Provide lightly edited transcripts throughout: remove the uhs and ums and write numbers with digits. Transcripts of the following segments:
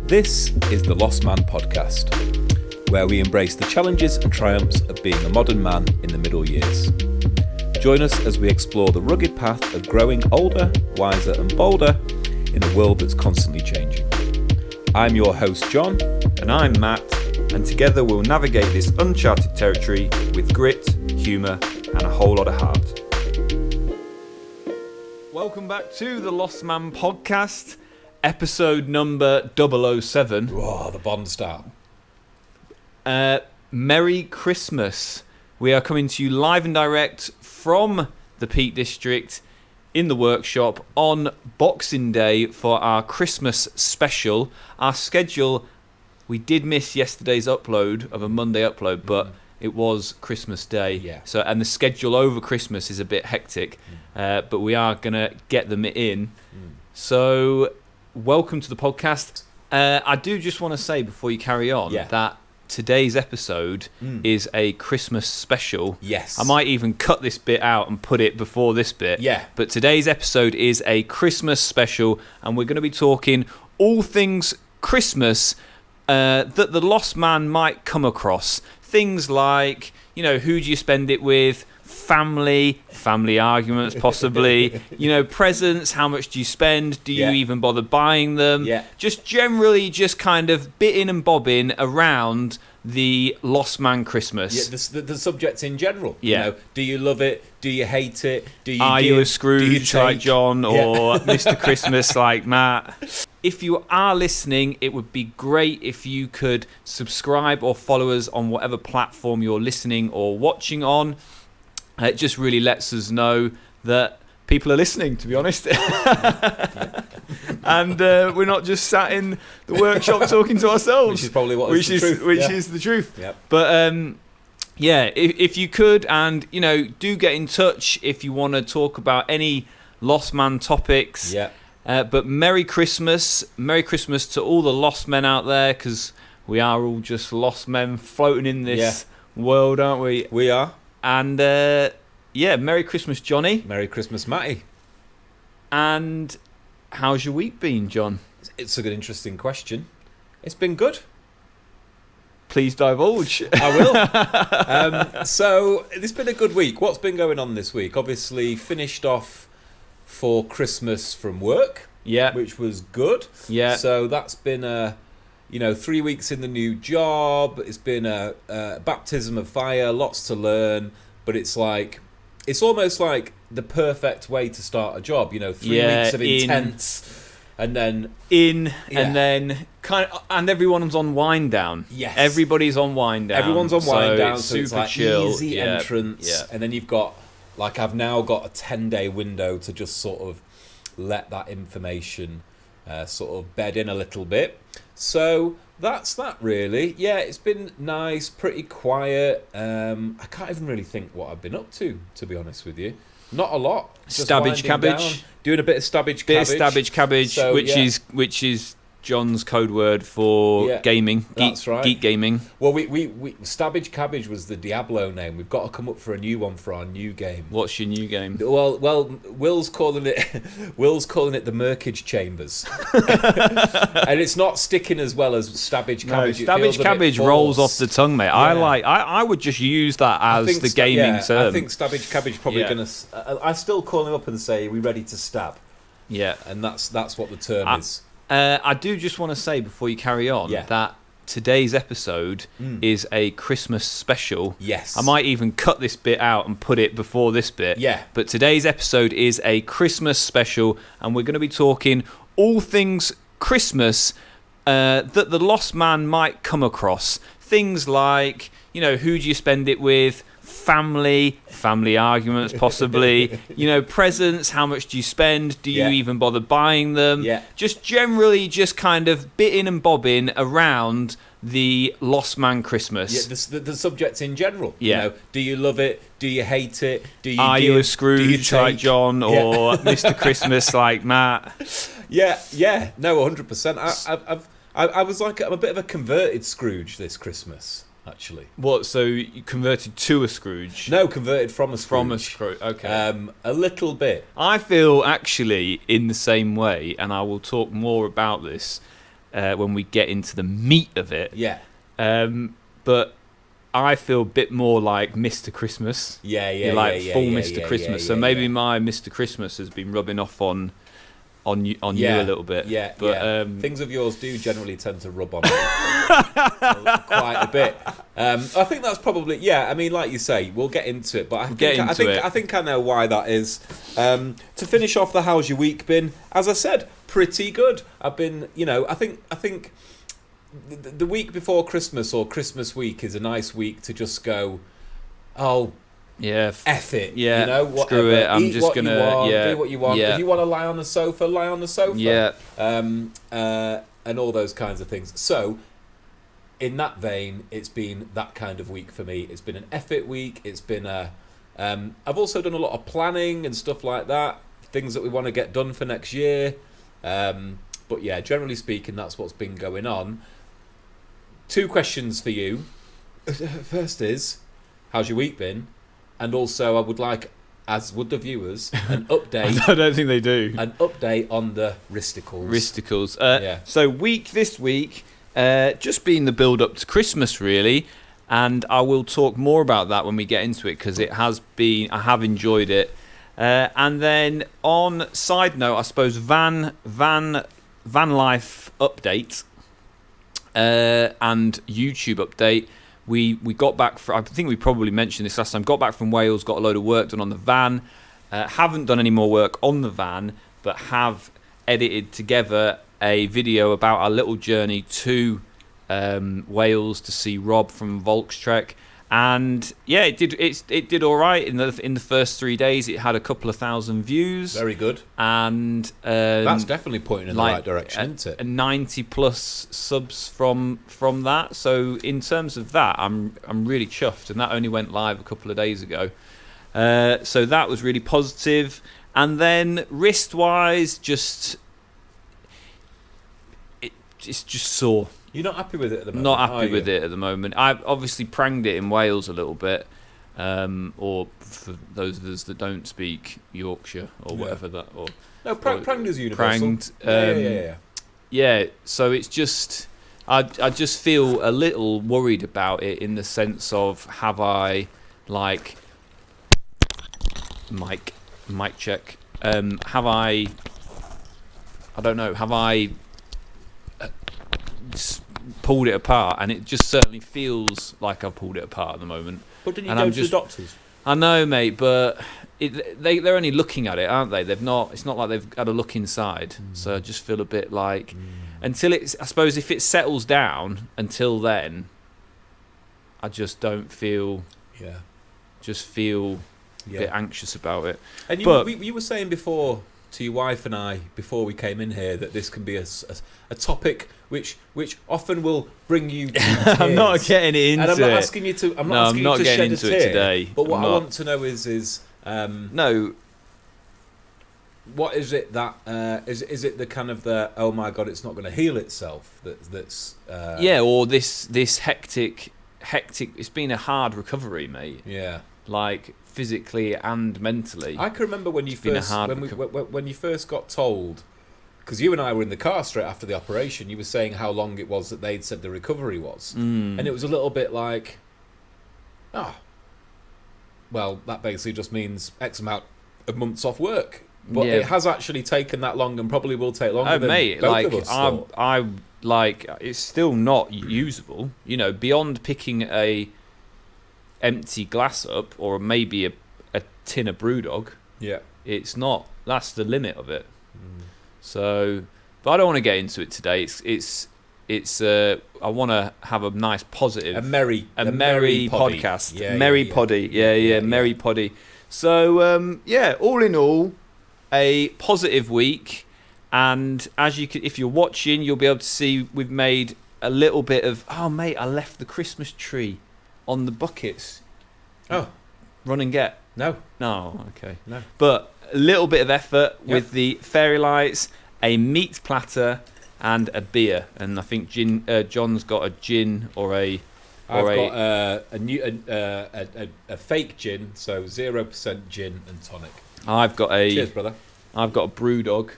This is the Lost Man podcast, where we embrace the challenges and triumphs of being a modern man in the middle years. Join us as we explore the rugged path of growing older, wiser and bolder in a world that's constantly changing. I'm your host John. And I'm Matt, and together we'll navigate this uncharted territory with grit, humour and a whole lot of heart. Welcome back to the Lost Man podcast, episode number 007. Oh, the Bond star. Merry Christmas. We are coming to you live and direct from the Peak District in the workshop on Boxing Day for our Christmas special. Our schedule, we did miss yesterday's upload of a Monday upload, but it was Christmas Day. Yeah. So, and the schedule over Christmas is a bit hectic, but we are going to get them in. So, welcome to the podcast. I do just want to say before you carry on that today's episode is a Christmas special. Yes. I might even cut this bit out and put it before this bit. Yeah. But today's episode is a Christmas special, and we're going to be talking all things Christmas that the lost man might come across. Things like, you know, who do you spend it with? Family arguments possibly, you know, presents, how much do you spend, do you even bother buying them, just generally just kind of bitting and bobbing around the Lost Man Christmas. The subject in general. You know, do you love it, do you hate it, are you a Scrooge like John, or Mr Christmas like Matt? If you are listening, it would be great if you could subscribe or follow us on whatever platform you're listening or watching on. It just really lets us know that people are listening, to be honest. And we're not just sat in the workshop talking to ourselves. Which is probably what is the truth. Which is the truth. Yep. But if you could, and you know, do get in touch if you want to talk about any Lost Man topics. Yeah. But Merry Christmas to all the lost men out there, because we are all just lost men floating in this world, aren't we? We are. And, Merry Christmas, Johnny. Merry Christmas, Matty. And how's your week been, John? It's a good, interesting question. It's been good. Please divulge. I will. So, it's been a good week. What's been going on this week? Obviously, finished off for Christmas from work, which was good. Yeah. So, that's been 3 weeks in the new job. It's been a baptism of fire, lots to learn, but it's almost like the perfect way to start a job. 3 weeks of intense, and then and then and everyone's on wind down. Yes, everybody's on wind down. Everyone's on wind down, so super it's like chill. Easy entrance, and then you've got I've now got a 10-day window to just sort of let that information sort of bed in a little bit. So that's that really. Yeah, it's been nice, pretty quiet. I can't even really think what I've been up to be honest with you. Not a lot. Just Stabbage cabbage. Down, doing a bit of stabbage cabbage. So, which is John's code word for gaming. That's right. Geek gaming. Well, we Stabbage Cabbage was the Diablo name. We've got to come up for a new one for our new game. What's your new game? Well, Will's calling it the Merkage Chambers, and it's not sticking as well as Stabbage Cabbage. No, Stabbage Cabbage rolls off the tongue, mate. Yeah. I would just use that as the gaming term. I think Stabbage Cabbage probably going to. I still call him up and say, "Are we ready to stab?" Yeah, and that's what the term is. I do just want to say before you carry on that today's episode is a Christmas special. Yes. I might even cut this bit out and put it before this bit. Yeah. But today's episode is a Christmas special, and we're going to be talking all things Christmas that the lost man might come across. Things like, you know, who do you spend it with? Family arguments possibly, you know, presents, how much do you spend, do you even bother buying them, just generally just kind of bitting and bobbing around the Lost Man Christmas. The subject in general. You know, do you love it, do you hate it, are you a Scrooge like John, or Mr Christmas like Matt? No, 100%. I was like, I'm a bit of a converted Scrooge this Christmas. Actually, what? So you converted to a Scrooge? No, converted from a Scrooge. From a Scrooge. Okay. A little bit. I feel actually in the same way, and I will talk more about this. when we get into the meat of it. Yeah. But I feel a bit more like Mr. Christmas. Yeah. You're like full Mr. Christmas. So maybe my Mr. Christmas has been rubbing off on you a little bit. Yeah, but things of yours do generally tend to rub on me quite a bit. I think that's probably, yeah, I mean, like you say, we'll get into it, but I think I know why that is. To finish off the how's your week been, as I said, pretty good. I've been, I think the week before Christmas or Christmas week is a nice week to just go, oh, yeah, F it. Yeah, whatever. Screw it. I'm Eat just what gonna you want, yeah, do what you want. Yeah. If you want to lie on the sofa, lie on the sofa. Yeah. And all those kinds of things. So, in that vein, it's been that kind of week for me. It's been an F it week. It's been I've also done a lot of planning and stuff like that. Things that we want to get done for next year. But yeah, generally speaking, that's what's been going on. 2 questions for you. First is, how's your week been? And also, I would like, as would the viewers, an update. I don't think they do. An update on the Risticles. So this week, just been the build up to Christmas, really. And I will talk more about that when we get into it, because I have enjoyed it. And then on side note, I suppose van life update and YouTube update. We got back I think we probably mentioned this last time. Got back from Wales, got a load of work done on the van. Haven't done any more work on the van, but have edited together a video about our little journey to Wales to see Rob from Volkstrek. And yeah, it did all right in the first 3 days. It had a couple of thousand views. Very good. And that's definitely pointing in the right direction, isn't it? 90 plus subs from that. So in terms of that, I'm really chuffed. And that only went live a couple of days ago. So that was really positive. And then wrist-wise, it's just sore. You're not happy with it at the moment? Not happy with it at the moment. I've obviously pranged it in Wales a little bit, or for those of us that don't speak Yorkshire or whatever that. Or no, pranged is universal. Pranged. Yeah. So it's just, I just feel a little worried about it in the sense of, have I, like, mic check. Have I don't know. Have I pulled it apart? And it just certainly feels like I've pulled it apart at the moment. But didn't you go to the doctors? I know, mate, but they're only looking at it, aren't they? They've not. It's not like they've had a look inside. So I just feel a bit like, until it's, I suppose, if it settles down, until then, I just don't feel. Yeah. Just feel a bit anxious about it. And you were saying before to your wife and I, before we came in here, that this can be a topic which often will bring you to tears. I'm not getting into it. And I'm not asking you to. I'm not asking you to shed a tear. Today. But what I want to know is no. What is it that is it the kind of the, oh my god, it's not going to heal itself? That's or this hectic. It's been a hard recovery, mate. Yeah. Like physically and mentally. I can remember when you first got told, because you and I were in the car straight after the operation. You were saying how long it was that they'd said the recovery was, and it was a little bit like, well, that basically just means X amount of months off work. But it has actually taken that long, and probably will take longer than both of us thought. I like, it's still not usable. Beyond picking a empty glass up, or maybe a tin of Brewdog. Yeah, it's not. That's the limit of it. So, but I don't want to get into it today. It's. I want to have a nice positive, a merry podcast, poddy. Merry poddy. So all in all, a positive week. And as if you're watching, you'll be able to see we've made a little bit of. Oh, mate, I left the Christmas tree on the buckets. Oh, run and get. No, okay, no. But a little bit of effort with the fairy lights, a meat platter, and a beer. And I think John's got a gin or a. I've got a fake gin, so 0% gin and tonic. I've got Cheers, brother. I've got a Brewdog.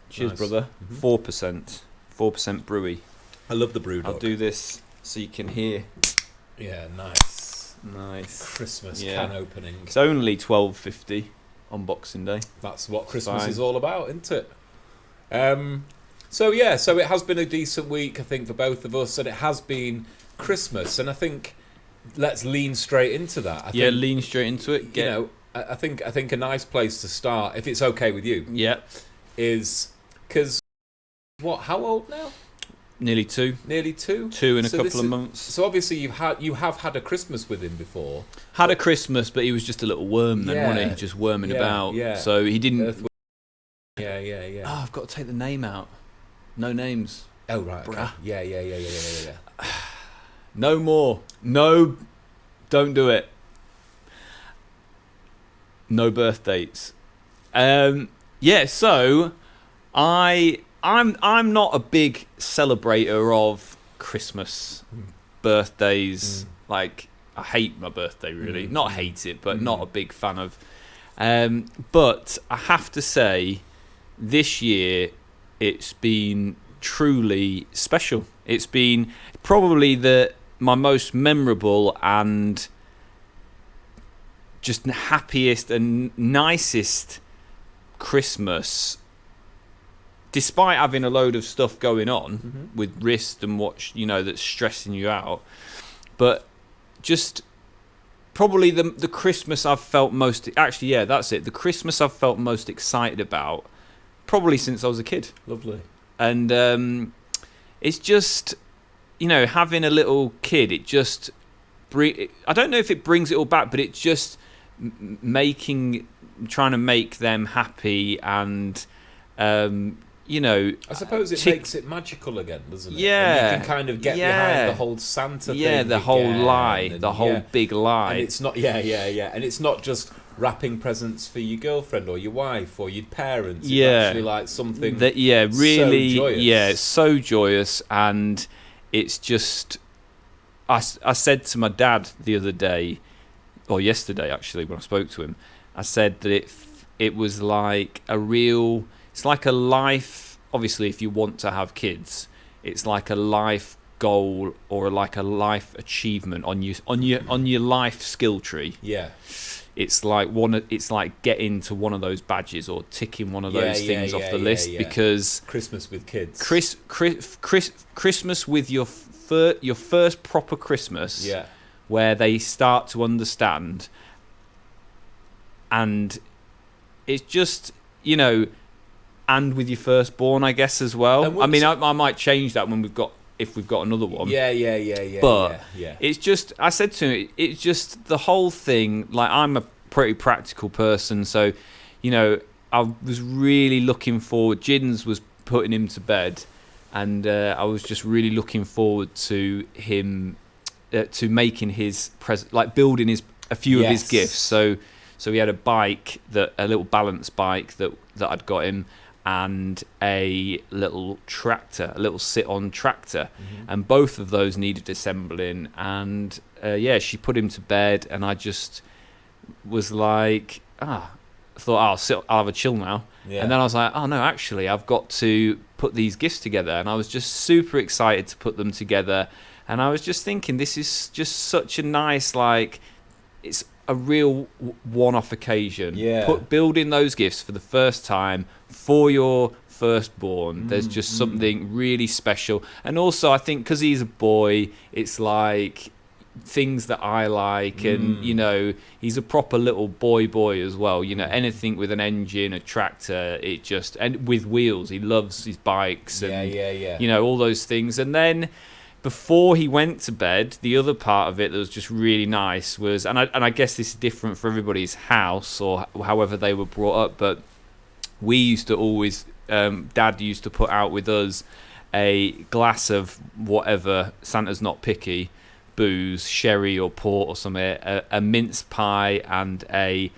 Cheers, nice. Brother. 4%. 4% brewy. I love the Brewdog. I'll do this so you can hear. Yeah, nice. Christmas can opening. It's only $12.50 on Boxing Day. That's what Christmas is all about, isn't it? So it has been a decent week, I think, for both of us, and it has been Christmas, and I think let's lean straight into that. I think, lean straight into it. I think a nice place to start, if it's okay with you, is because how old now? Nearly 2. 2 in a couple of months. So obviously you have had a Christmas with him before. Had a Christmas, but he was just a little worm then, wasn't he? Just worming about. Yeah. So he didn't. Yeah. Oh, I've got to take the name out. No names. Oh right. Okay. Yeah. No more. No, don't do it. No birth dates. So I'm not a big celebrator of Christmas, birthdays. Like, I hate my birthday, really. Not hate it, but not a big fan of. But I have to say, this year it's been truly special. It's been probably my most memorable and just happiest and nicest Christmas, despite having a load of stuff going on with wrist and watch, that's stressing you out. But just probably the Christmas I've felt most, actually, that's it. The Christmas I've felt most excited about, probably since I was a kid. Lovely. And it's just, having a little kid, it just, I don't know if it brings it all back, but it's just trying to make them happy and, I suppose it makes it magical again, doesn't it? Yeah. And you can kind of get behind the whole Santa thing. Yeah, the whole lie, the whole big lie. And it's not, and it's not just wrapping presents for your girlfriend or your wife or your parents. It's actually like something really, so joyous. Yeah, it's so joyous. And it's just, I said to my dad the other day, or yesterday actually, when I spoke to him, I said that it was like it's like a life, obviously if you want to have kids, it's like a life goal or like a life achievement on your life skill tree. Yeah. It's like getting to one of those badges or ticking one of those things off the list because Christmas with kids. Christmas with your first proper Christmas, where they start to understand, and it's just and with your firstborn, I guess, as well. I mean, I might change that if we've got another one. Yeah. But it's just, I said to him, it's just the whole thing. Like, I'm a pretty practical person, so I was really looking forward. Jins was putting him to bed, and I was just really looking forward to him to making his present, like building a few of his gifts. So he had a little balance bike that I'd got him, and a little tractor, a little sit-on tractor, and both of those needed assembling. And she put him to bed, and I just was like, I thought I'll have a chill now. And then I was like, oh no, actually I've got to put these gifts together, and I was just super excited to put them together. And I was just thinking, this is just such a nice, like, it's a real one-off occasion. Building those gifts for the first time for your firstborn, there's just something really special. And also, I think because he's a boy, it's like things that I like, and he's a proper little boy as well. Anything with an engine, a tractor, and with wheels. He loves his bikes and all those things. And then before he went to bed, the other part of it that was just really nice was, and I guess this is different for everybody's house or however they were brought up, but we used to always, Dad used to put out with us a glass of whatever, Santa's not picky, booze, sherry or port or something, a mince pie and a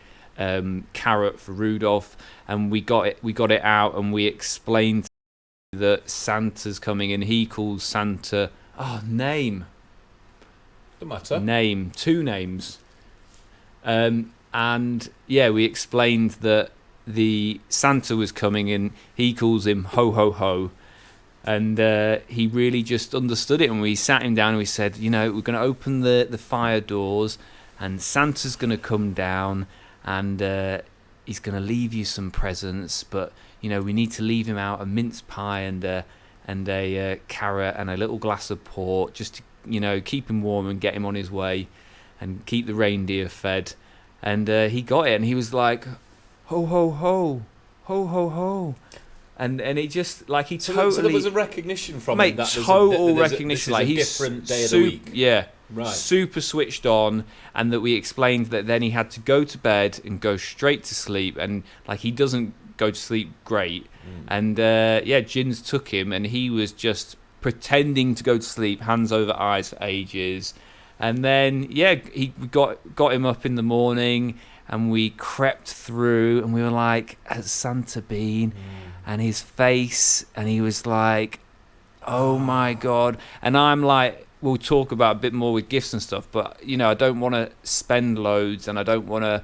carrot for Rudolph, and we got it out, and we explained that Santa's coming, and he calls Santa name. Don't matter. Name, 2 names. And we explained that the Santa was coming, and he calls him ho ho ho, And he really just understood it. And we sat him down and we said, we're going to open the fire doors, and Santa's going to come down, and he's going to leave you some presents, but we need to leave him out a mince pie and a carrot and a little glass of port, just to keep him warm and get him on his way, and keep the reindeer fed. And he got it, and he was like, ho ho ho, ho ho ho. And it just he totally. So there was a recognition from him. Total recognition. This is a he's different day of the week. Yeah, right. Super switched on, and that we explained that then he had to go to bed and go straight to sleep, and he doesn't go to sleep great. And Jins took him, and he was just pretending to go to sleep, hands over eyes for ages, and then we got him up in the morning, and we crept through, and we were like, has Santa been? And his face, and he was like, oh my God. And I'm like, we'll talk about a bit more with gifts and stuff, but I don't want to spend loads, and I don't want to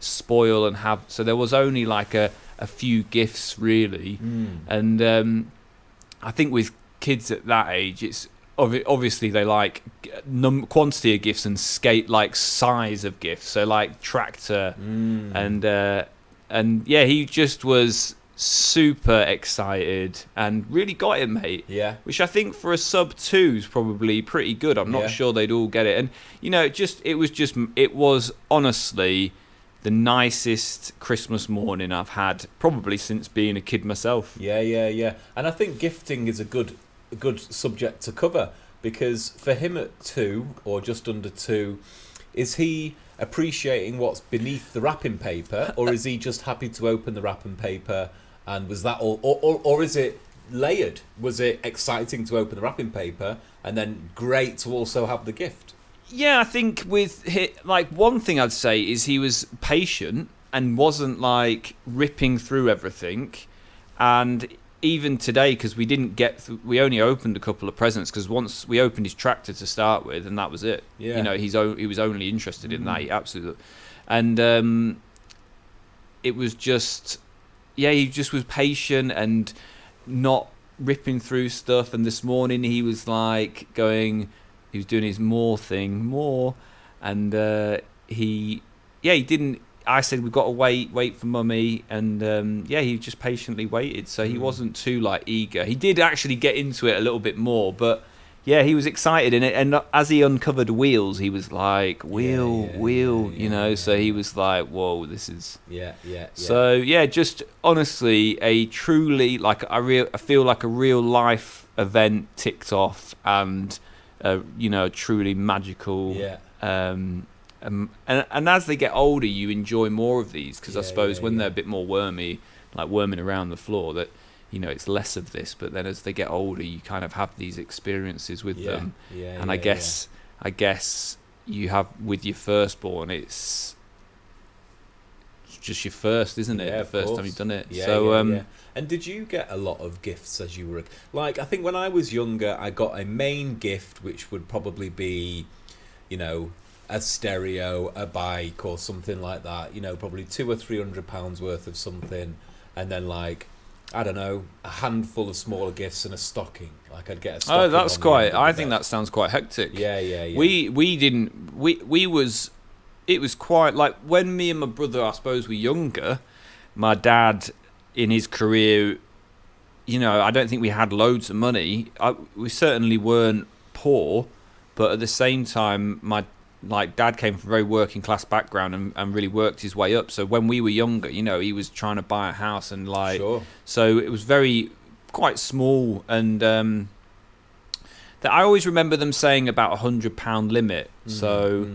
spoil and have. So there was only a few gifts really. And I think with kids at that age, it's obviously they like quantity of gifts and size of gifts. So tractor, and he just was super excited and really got it, mate. Yeah. Which I think for a sub 2 is probably pretty good. I'm not sure they'd all get it. And it was honestly the nicest Christmas morning I've had probably since being a kid myself. Yeah. And I think gifting is a good subject to cover, because for him at 2 or just under 2, is he appreciating what's beneath the wrapping paper, or is he just happy to open the wrapping paper? And was that all, or is it layered? Was it exciting to open the wrapping paper and then great to also have the gift? Yeah, I think with one thing I'd say is he was patient and wasn't ripping through everything. And even today, because we only opened a couple of presents, because once we opened his tractor to start with, and that was it. Yeah. He was only interested in that. He absolutely, and it was just, he just was patient and not ripping through stuff. And this morning he was he was doing his more, and he didn't. I said we've got to wait for Mummy, and he just patiently waited. So he wasn't too eager. He did actually get into it a little bit more, but he was excited in it. And as he uncovered wheels, he was like, wheel, So he was like, whoa, this is So just honestly, a truly I feel like a real life event ticked off, and truly magical. And as they get older, you enjoy more of these, because I suppose when they're a bit more wormy, worming around the floor, that it's less of this. But then as they get older, you kind of have these experiences with them. I guess you have with your firstborn, it's just your first, isn't it? The first time you've done it. And did you get a lot of gifts as you were I think when I was younger, I got a main gift, which would probably be, a stereo, a bike, or something like that. Probably £200 or £300 worth of something, and then I don't know, a handful of smaller gifts and a stocking. I'd get a stocking. Oh, that's quite. I think that sounds quite hectic. Yeah. We didn't. We was. It was quite when me and my brother, I suppose, were younger. My dad, in his career, I don't think we had loads of money. We certainly weren't poor, but at the same time, my dad came from a very working class background and really worked his way up. So when we were younger, he was trying to buy a house, and sure. So it was quite small, and that I always remember them saying about £100 limit. So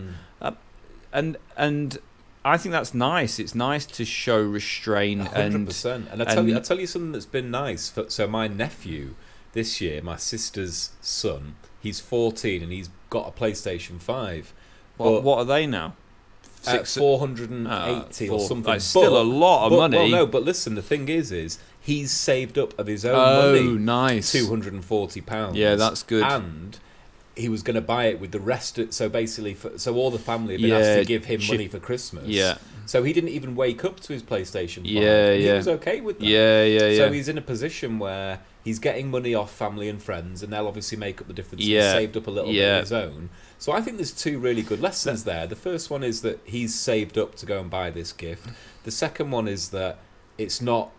and I think that's nice. It's nice to show restraint. 100%. And I tell you something that's been nice. So my nephew this year, my sister's son, he's 14 and he's got a PlayStation 5. What are they now? 480 or something. That's still a lot of money. Well, no, but listen, the thing is he's saved up of his own money. Oh, nice. £240. Yeah, that's good. And he was going to buy it with the rest. So basically, so all the family have been asked to give him money for Christmas. Yeah. So he didn't even wake up to his PlayStation 5. Yeah. He was okay with that. Yeah. So he's in a position where he's getting money off family and friends, and they'll obviously make up the difference. He's saved up a little bit of his own. So I think there's two really good lessons there. The first one is that he's saved up to go and buy this gift. The second one is that it's not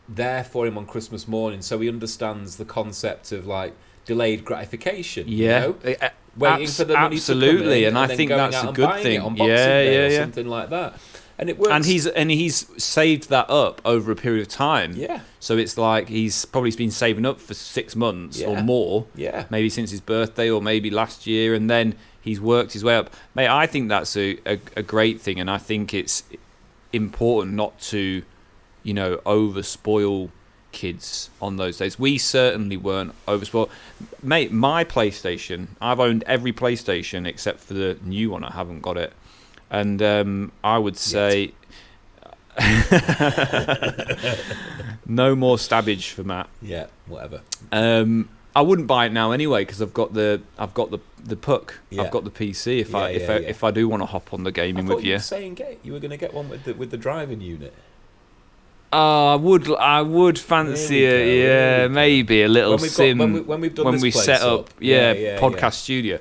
there for him on Christmas morning, so he understands the concept of like delayed gratification. You know? Waiting for the money to come in, and I think that's a good thing. On Boxing Day or something like that. And it works. And he's saved that up over a period of time. Yeah. So it's like he's probably been saving up for 6 months or more. Yeah. Maybe since his birthday or maybe last year, and then he's worked his way up. Mate, I think that's a great thing, and I think it's important not to, over spoil kids on those days. We certainly weren't overspoiled. Mate, my PlayStation, I've owned every PlayStation except for the new one. I haven't got it. And I would say no more stabbage for Matt. Yeah, whatever. I wouldn't buy it now anyway because I've got the puck. Yeah. I've got the PC. If I do want to hop on the gaming with you. You were saying you were going to get one with the driving unit. I would fancy it. Yeah, maybe a little sim when we've done when this we place set up. Podcast studio.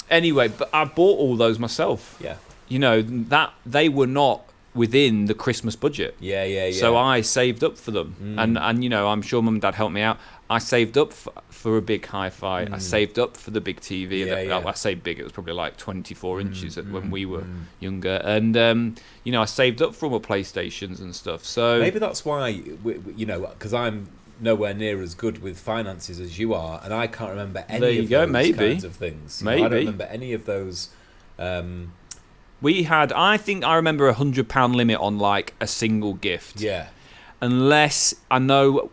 Anyway, but I bought all those myself. Yeah. That they were not within the Christmas budget. Yeah. So I saved up for them, and I'm sure Mum and Dad helped me out. I saved up for a big hi-fi. I saved up for the big TV. I say big; it was probably like 24 inches when we were younger. And I saved up for all my PlayStations and stuff. So maybe that's why because I'm nowhere near as good with finances as you are, and I can't remember any of those kinds of things. I don't remember any of those. We had, I think I remember £100 limit on like a single gift. Yeah. Unless I know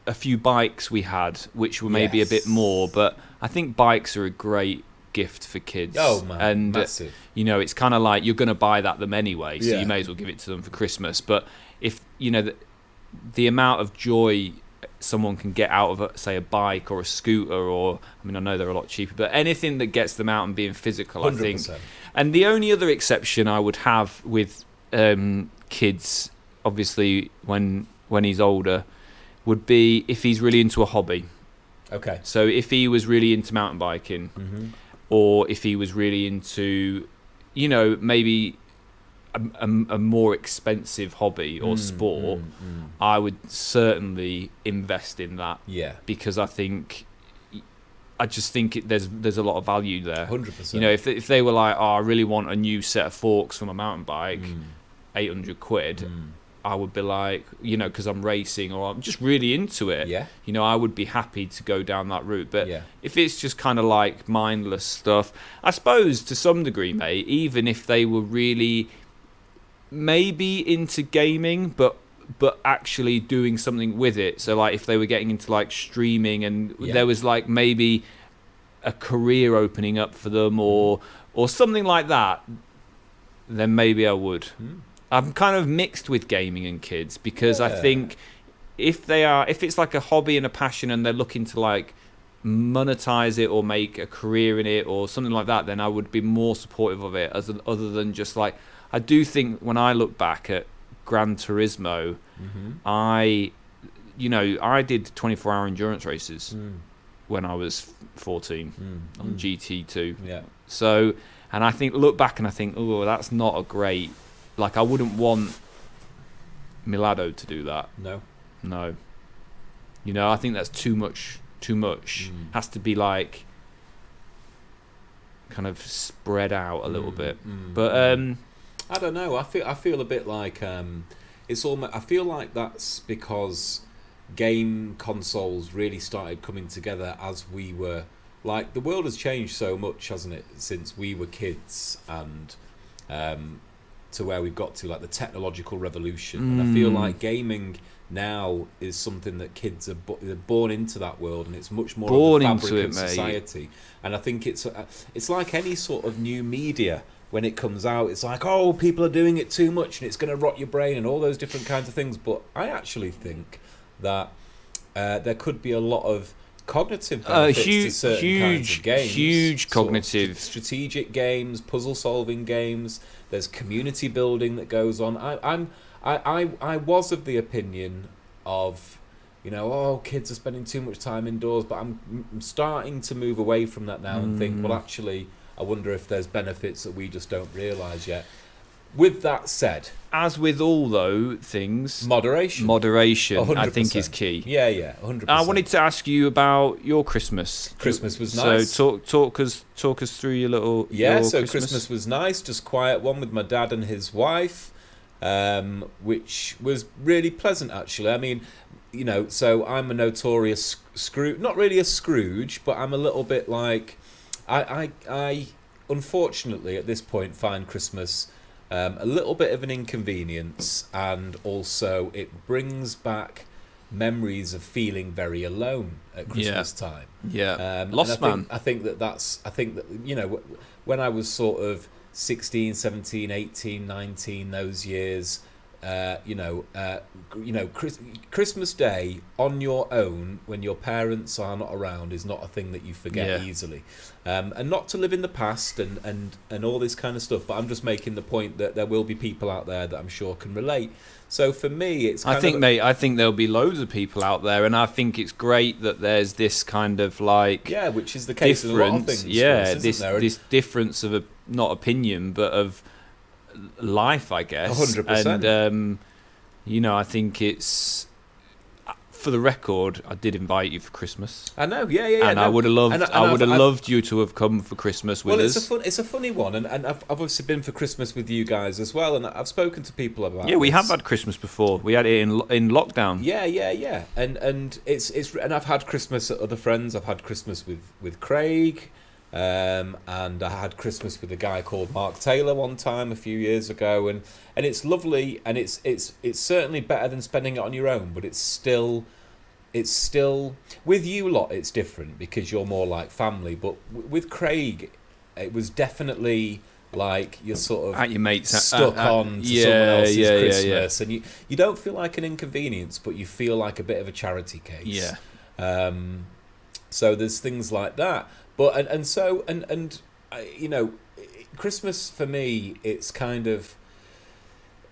a few bikes we had, which were maybe a bit more, but I think bikes are a great gift for kids. Oh man, and massive. It's kind of like you're going to buy them anyway, so you may as well give it to them for Christmas. But if the amount of joy someone can get out of say a bike or a scooter, or I know they're a lot cheaper, but anything that gets them out and being physical, 100%. I think. And the only other exception I would have with kids, obviously when he's older, would be if he's really into a hobby. Okay. So if he was really into mountain biking, or if he was really into, maybe a more expensive hobby or sport, I would certainly invest in that. Yeah. Because I just think there's a lot of value there. 100%. If they were like, I really want a new set of forks for my mountain bike, £800, I would be like, because I'm racing or I'm just really into it. Yeah. I would be happy to go down that route. But if it's just kind of like mindless stuff, I suppose to some degree, mate, even if they were really maybe into gaming, but actually doing something with it. So like if they were getting into like streaming and there was like maybe a career opening up for them or something like that, then maybe I would. I'm kind of mixed with gaming and kids because I think if it's like a hobby and a passion and they're looking to like monetize it or make a career in it or something like that, then I would be more supportive of it other than just like, I do think when I look back at Gran Turismo, I did 24-hour endurance races when I was 14 on GT2. Yeah. So, and I look back and I think, oh, that's not a great. Like, I wouldn't want Milado to do that. No. I think that's too much. Has to be like kind of spread out a little bit. But I don't know. I feel a bit like it's almost. I feel like that's because game consoles really started coming together as we were. Like, the world has changed so much, hasn't it, since we were kids and to where we've got to, like the technological revolution. And I feel like gaming now is something that kids are they're born into that world, and it's much more born of the fabric into of society. And I think it's like any sort of new media. When it comes out, it's like, oh, people are doing it too much and it's going to rot your brain and all those different kinds of things. But I actually think that there could be a lot of cognitive benefits to certain kinds of games. Huge cognitive. Sort of strategic games, puzzle-solving games. There's community building that goes on. I was of the opinion of oh, kids are spending too much time indoors, but I'm starting to move away from that now and think, well, actually, I wonder if there's benefits that we just don't realise yet. With that said, as with all things, moderation, 100%. I think is key. Yeah, 100%. I wanted to ask you about your Christmas. Christmas was nice. So talk us through your little so Christmas was nice, just quiet one with my dad and his wife, which was really pleasant actually. I mean, so I'm a notorious Scrooge, not really a Scrooge, but I'm a little bit like I unfortunately at this point find Christmas a little bit of an inconvenience, and also it brings back memories of feeling very alone at Christmas time. Lost man. I think that when I was sort of 16, 17, 18, 19, those years, Christmas Day on your own when your parents are not around is not a thing that you forget easily, and not to live in the past and all this kind of stuff, but I'm just making the point that there will be people out there that I'm sure can relate. So for me, it's I think there'll be loads of people out there, and I think it's great that there's this kind of like which is the case with a lot of things. This difference of not opinion, but of life, I guess. 100%. And I think it's, for the record, I did invite you for Christmas. I know, and I would have loved, loved you to have come for Christmas with us. It's a funny one, and I've obviously been for Christmas with you guys as well, and I've spoken to people about. Yeah, we have had Christmas before. We had it in lockdown. Yeah, and it's and I've had Christmas at other friends. I've had Christmas with Craig. And I had Christmas with a guy called Mark Taylor one time a few years ago, and it's lovely, and it's certainly better than spending it on your own, but it's still with you lot it's different because you're more like family. But with Craig, it was definitely like you're sort of at your mates stuck on to someone else's Christmas, and you don't feel like an inconvenience, but you feel like a bit of a charity case. So there's things like that. But Christmas for me, it's kind of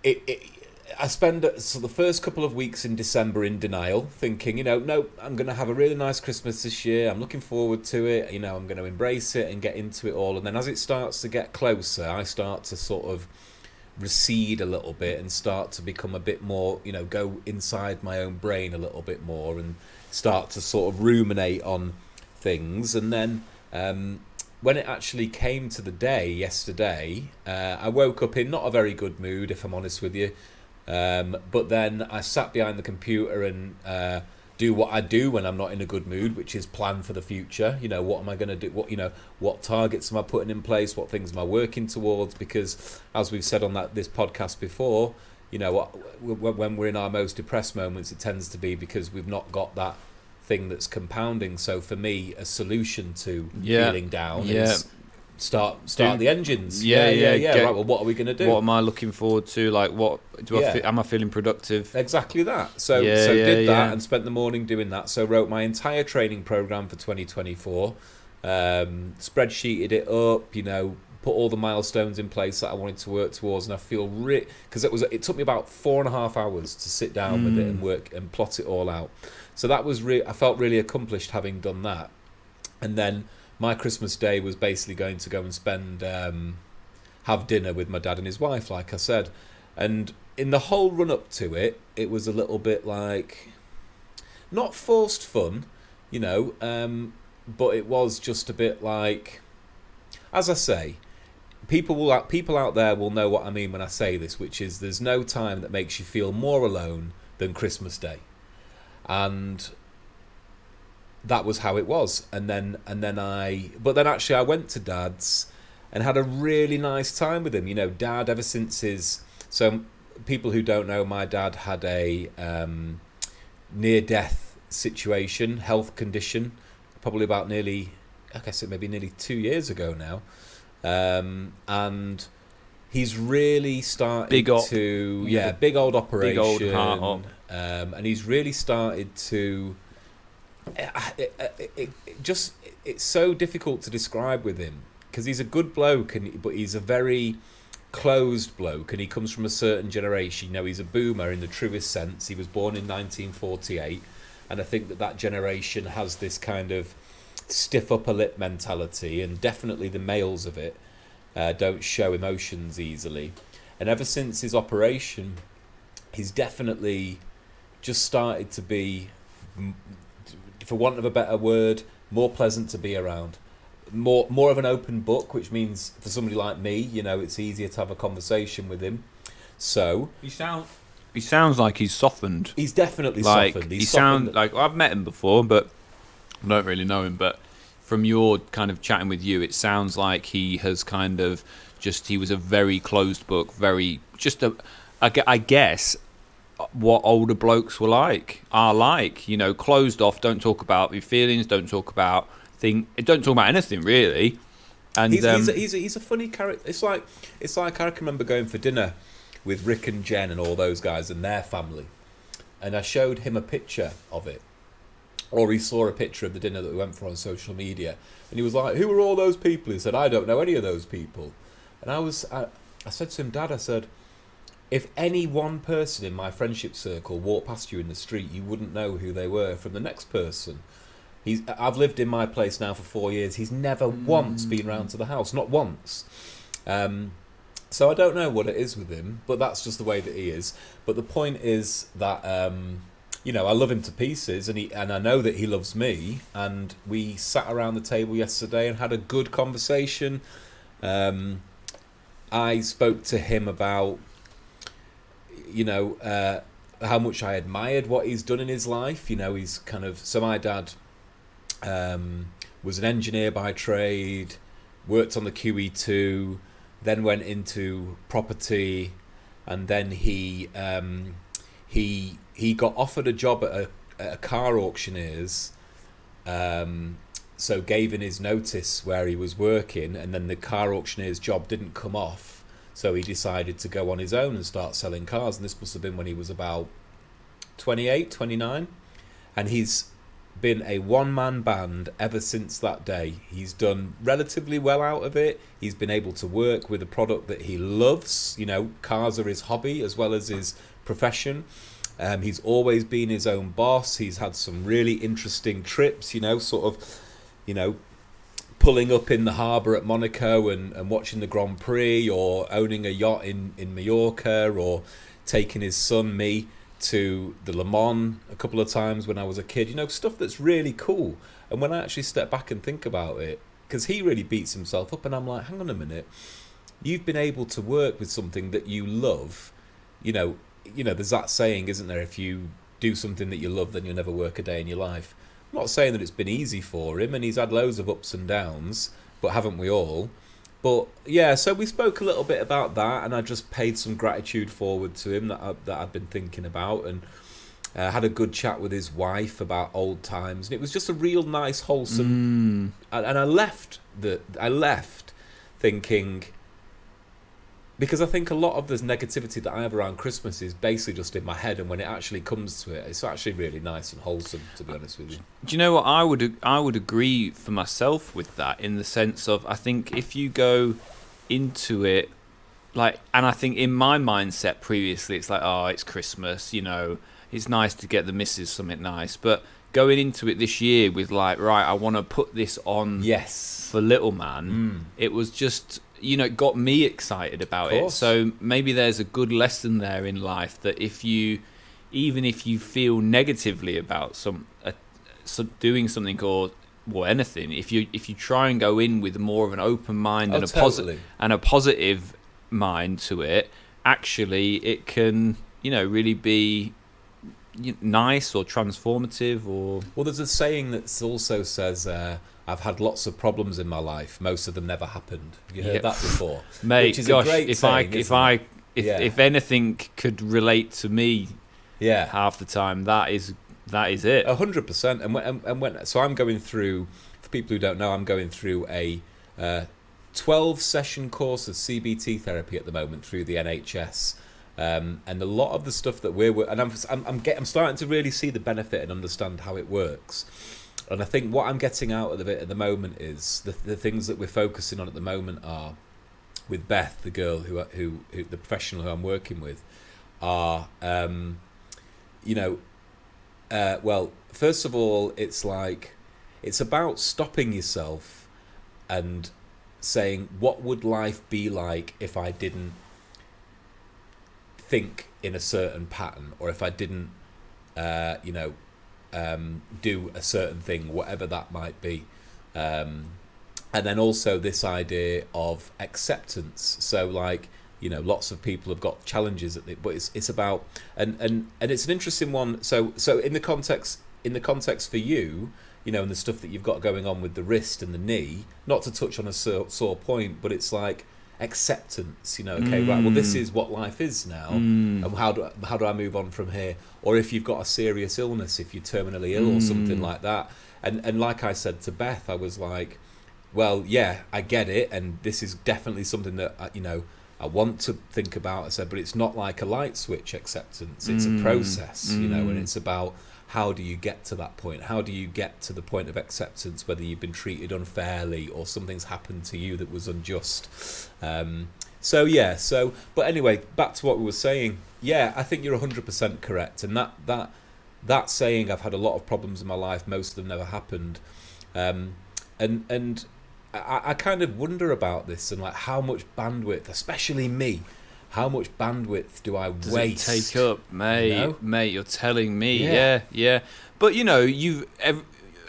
I spend the first couple of weeks in December in denial, thinking, no, I'm going to have a really nice Christmas this year. I'm looking forward to it. I'm going to embrace it and get into it all. And then as it starts to get closer, I start to sort of recede a little bit and start to become a bit more, go inside my own brain a little bit more and start to sort of ruminate on things. And then when it actually came to the day yesterday, I woke up in not a very good mood, if I'm honest with you. But then I sat behind the computer and do what I do when I'm not in a good mood, which is plan for the future. What am I going to do? What targets am I putting in place? What things am I working towards? Because as we've said on this podcast before, when we're in our most depressed moments, it tends to be because we've not got that thing that's compounding. So for me, a solution to feeling down is start the engines. Right, well, what are we going to do? What am I looking forward to? Like, what do am I feeling productive? Exactly that. So did that and spent the morning doing that. So wrote my entire training program for 2024, spreadsheeted it up, put all the milestones in place that I wanted to work towards, and I feel because it took me about 4.5 hours to sit down with it and work and plot it all out. So that was I felt really accomplished having done that. And then my Christmas Day was basically going to go and spend have dinner with my dad and his wife, like I said. And in the whole run up to it, it was a little bit like not forced fun, but it was just a bit like, as I say, people out there will know what I mean when I say this, which is there's no time that makes you feel more alone than Christmas Day. And that was how it was. And then actually I went to Dad's and had a really nice time with him. Dad, ever since so people who don't know, my dad had a near-death situation, health condition, probably about nearly 2 years ago now. And he's really started big old operation, big old heart. And he's really started to. It's so difficult to describe with him because he's a good bloke, but he's a very closed bloke, and he comes from a certain generation. He's a boomer in the truest sense. He was born in 1948, And I think that generation has this kind of stiff upper lip mentality, and definitely the males of it don't show emotions easily. And ever since his operation, he's definitely just started to be, for want of a better word, more pleasant to be around. More of an open book, which means for somebody like me, you know, it's easier to have a conversation with him. So he sounds like he's softened. He's definitely like, softened. He sounds like, I've met him before, but I don't really know him. But from your kind of chatting with you, it sounds like he has kind of he was a very closed book, very I guess what older blokes are like, you know, closed off, don't talk about your feelings, don't talk about anything really. And he's a funny character. It's like I can remember going for dinner with Rick and Jen and all those guys and their family, and I showed him a picture of it, or he saw a picture of the dinner that we went for on social media, and he was like, "Who are all those people?" He said, "I don't know any of those people." And I said to him, "Dad," I said, "if any one person in my friendship circle walked past you in the street, you wouldn't know who they were from the next person." I've lived in my place now for 4 years. He's never once been round to the house, not once. So I don't know what it is with him, but that's just the way that he is. But the point is that you know, I love him to pieces, and I know that he loves me. And we sat around the table yesterday and had a good conversation. I spoke to him about, you know, how much I admired what he's done in his life. You know, he's kind of... So my dad was an engineer by trade, worked on the QE2, then went into property, and then he got offered a job at a car auctioneer's, so gave in his notice where he was working, and then the car auctioneer's job didn't come off, so he decided to go on his own and start selling cars. And this must have been when he was about 28, 29, and he's been a one-man band ever since that day. He's done relatively well out of it. He's been able to work with a product that he loves. You know, cars are his hobby as well as his profession. He's always been his own boss. He's had some really interesting trips, you know, sort of, you know, pulling up in the harbour at Monaco and watching the Grand Prix, or owning a yacht in Mallorca, or taking his son, me, to the Le Mans a couple of times when I was a kid. You know, stuff that's really cool. And when I actually step back and think about it, because he really beats himself up, and I'm like, hang on a minute, you've been able to work with something that you love. You know, there's that saying, isn't there? If you do something that you love, then you'll never work a day in your life. I'm not saying that it's been easy for him, and he's had loads of ups and downs, but haven't we all? But yeah, so we spoke a little bit about that, and I just paid some gratitude forward to him that I've been thinking about, and had a good chat with his wife about old times, and it was just a real nice, wholesome. And I left thinking, because I think a lot of the negativity that I have around Christmas is basically just in my head, and when it actually comes to it, it's actually really nice and wholesome, to be honest with you. Do you know what? I would agree for myself with that, in the sense of, I think if you go into it, like, and I think in my mindset previously, it's like, oh, it's Christmas, you know, it's nice to get the missus something nice, but going into it this year with like, right, I want to put this on for little man, it was just... You know, it got me excited about it. So maybe there's a good lesson there in life, that even if you feel negatively about doing something or anything, if you try and go in with more of an open mind and a positive mind to it, actually it can, you know, really be nice or transformative. Or well, there's a saying that also says, I've had lots of problems in my life. Most of them never happened. Have you heard that before? Mate, which is gosh, a great saying, if anything could relate to me, half the time, that is it. 100%. And when so I'm going through, for people who don't know, I'm going through a 12-session course of CBT therapy at the moment through the NHS. And a lot of the stuff that I'm starting to really see the benefit and understand how it works. And I think what I'm getting out of it at the moment is the things that we're focusing on at the moment are, with Beth, the girl who the professional who I'm working with, are, you know, Well, first of all, it's about stopping yourself and saying, what would life be like if I didn't think in a certain pattern, or if I didn't, do a certain thing, whatever that might be. And then also this idea of acceptance. So lots of people have got challenges at it, but it's about, and it's an interesting one. So in the context for you, and the stuff that you've got going on with the wrist and the knee, not to touch on a sore point, but it's like acceptance, okay, right, well, this is what life is now, and how do I move on from here? Or if you've got a serious illness, if you're terminally ill or something like that, and like I said to Beth, I was like, well, yeah, I get it, and this is definitely something that I want to think about. I said, but it's not like a light switch acceptance, it's a process, and it's about, how do you get to that point? How do you get to the point of acceptance, whether you've been treated unfairly or something's happened to you that was unjust? But anyway, back to what we were saying. Yeah, I think you're 100% correct. And that saying, I've had a lot of problems in my life, most of them never happened. And I kind of wonder about this and like how much bandwidth, especially me, how much bandwidth do I waste? Does it take up, mate? Mate, you're telling me, yeah. But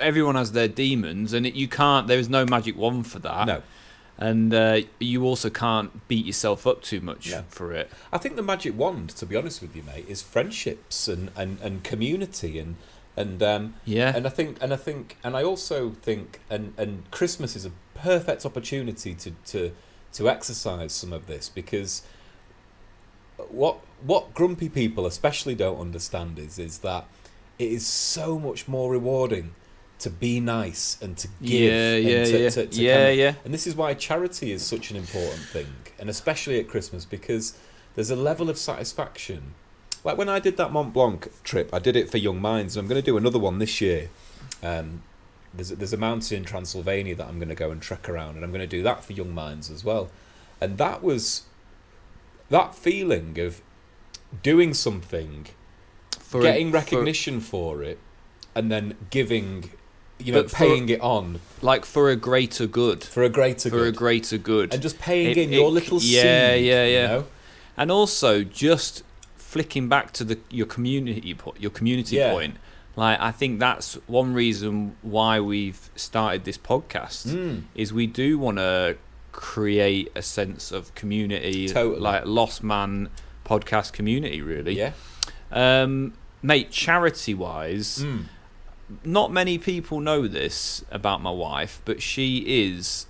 everyone has their demons, and you can't. There is no magic wand for that. No, and you also can't beat yourself up too much for it. I think the magic wand, to be honest with you, mate, is friendships and community and I also think and Christmas is a perfect opportunity to exercise some of this, because what grumpy people especially don't understand is that it is so much more rewarding to be nice and to give. And this is why charity is such an important thing, and especially at Christmas, because there's a level of satisfaction. Like when I did that Mont Blanc trip, I did it for Young Minds, and I'm going to do another one this year. There's a mountain in Transylvania that I'm going to go and trek around, and I'm going to do that for Young Minds as well. And that was that feeling of doing something, getting recognition for it, and then giving, paying it on. Like for a greater good. For a greater good. And just paying in your little seed. Yeah. And also just flicking back to your community point. Like, I think that's one reason why we've started this podcast, is we do want to create a sense of community, totally. Like Lost Man podcast community, really. Mate, charity wise, not many people know this about my wife, but she is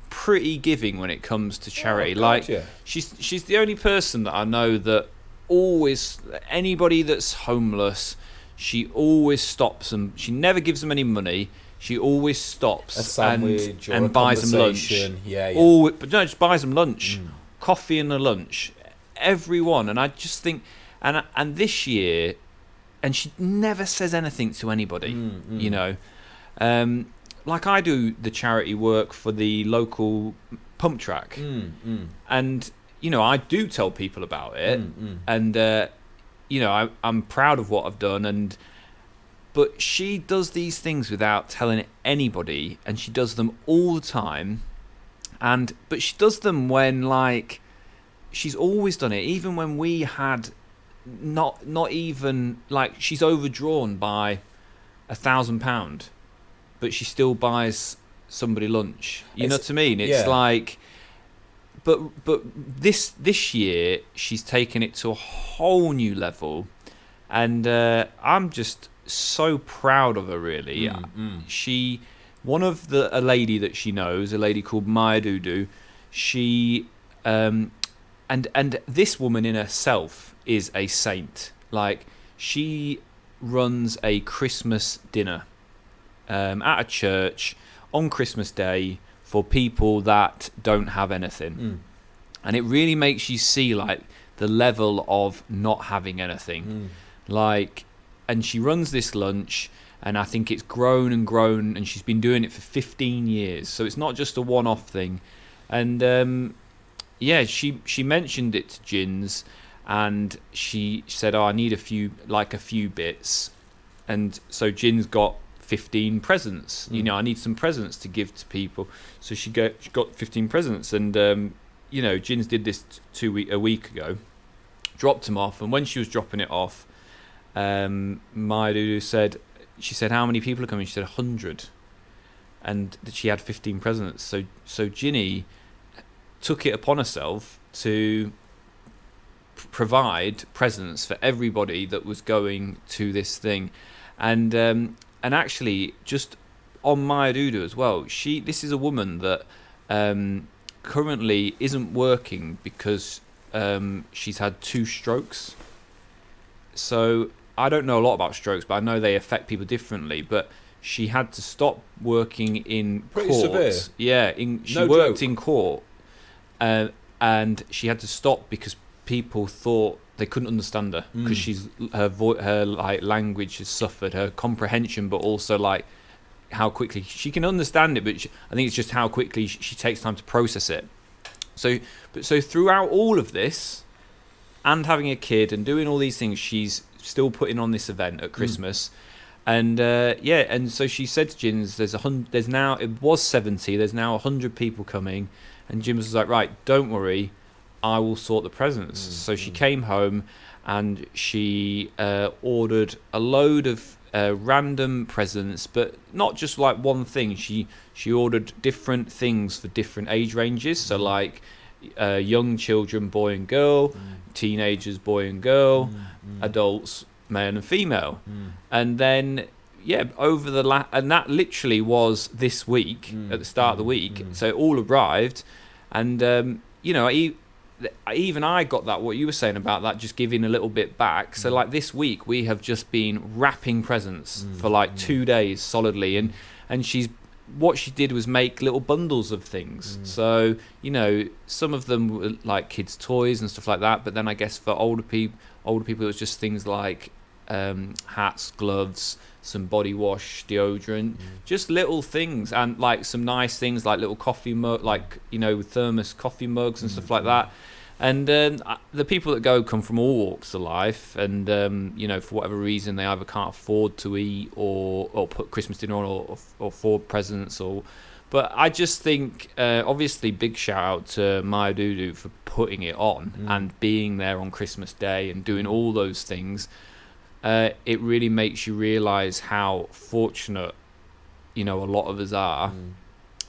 pretty giving when it comes to charity. She's the only person that I know that always, anybody that's homeless, she always stops them. She never gives them any money. She always stops a sandwich and buys them lunch. But no, just buys them lunch, coffee and a lunch, everyone. And I just think, and this year, and she never says anything to anybody. Like I do the charity work for the local pump track, and I do tell people about it, and I'm proud of what I've done, but she does these things without telling anybody, and she does them all the time, but she does them when, like, she's always done it, even when we had not even, like, she's overdrawn by £1,000, but she still buys somebody lunch. You know what I mean? It's like, but this year she's taken it to a whole new level, and I'm just so proud of her, really. She, a lady that she knows, a lady called Maya Dudu, she and this woman in herself is a saint. Like, she runs a Christmas dinner at a church on Christmas Day for people that don't have anything, and it really makes you see, like, the level of not having anything. Like, and she runs this lunch, and I think it's grown and grown, and she's been doing it for 15 years, so it's not just a one-off thing. And she mentioned it to Gins, and she said, "Oh, I need a few bits," and so Jin's got 15 presents. I need some presents to give to people. So she got 15 presents, and Jin's did this a week ago, dropped them off, and when she was dropping it off, Maya Dudu said, "How many people are coming?" She said 100, and that she had 15 presents. So Ginny took it upon herself to provide presents for everybody that was going to this thing, and actually, just on Maya Dudu as well, this is a woman that currently isn't working because she's had 2 strokes. So I don't know a lot about strokes, but I know they affect people differently. But she had to stop working in Pretty court. severe. Yeah, she worked in court, and she had to stop because people thought they couldn't understand her because her like language has suffered, her comprehension, but also like how quickly she can understand it. But I think it's just how quickly she takes time to process it. So throughout all of this, and having a kid and doing all these things, she's still putting on this event at Christmas. And and so she said to Jins, there's now, it was 70, there's now 100 people coming, and Jim was like, right, don't worry, I will sort the presents. So she came home and she ordered a load of random presents, but not just like one thing. She ordered different things for different age ranges. So like young children, boy and girl, teenagers, boy and girl, adults, male and female. And then over and that literally was this week at the start of the week. So it all arrived, and even I got that, what you were saying about that, just giving a little bit back. So like this week we have just been wrapping presents for like 2 days solidly, and what she did was make little bundles of things. So some of them were like kids' toys and stuff like that, but then I guess for older people it was just things like hats, gloves, some body wash, deodorant, just little things, and like some nice things like little coffee mug, like thermos coffee mugs and stuff like that. And the people that go come from all walks of life, and for whatever reason they either can't afford to eat or put Christmas dinner on or afford presents. But I just think obviously big shout out to Maya Dudu for putting it on and being there on Christmas Day and doing all those things. It really makes you realise how fortunate a lot of us are.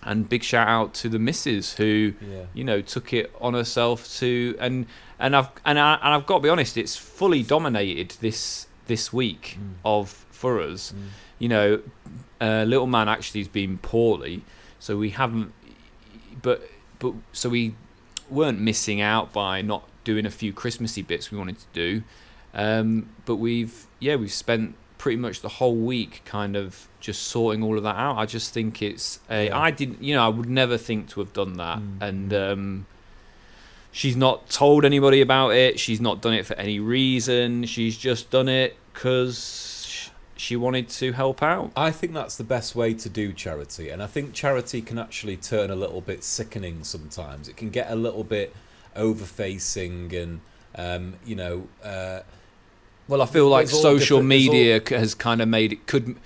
And big shout out to the missus who took it on herself to, and I've got to be honest, it's fully dominated this week for us. Little man actually has been poorly, so we haven't, but so we weren't missing out by not doing a few Christmassy bits we wanted to do. But we've spent pretty much the whole week kind of just sorting all of that out. I just think it's I would never think to have done that. And she's not told anybody about it. She's not done it for any reason. She's just done it because she wanted to help out. I think that's the best way to do charity, and I think charity can actually turn a little bit sickening sometimes. It can get a little bit over-facing, and well, I feel like social media has kind of made it can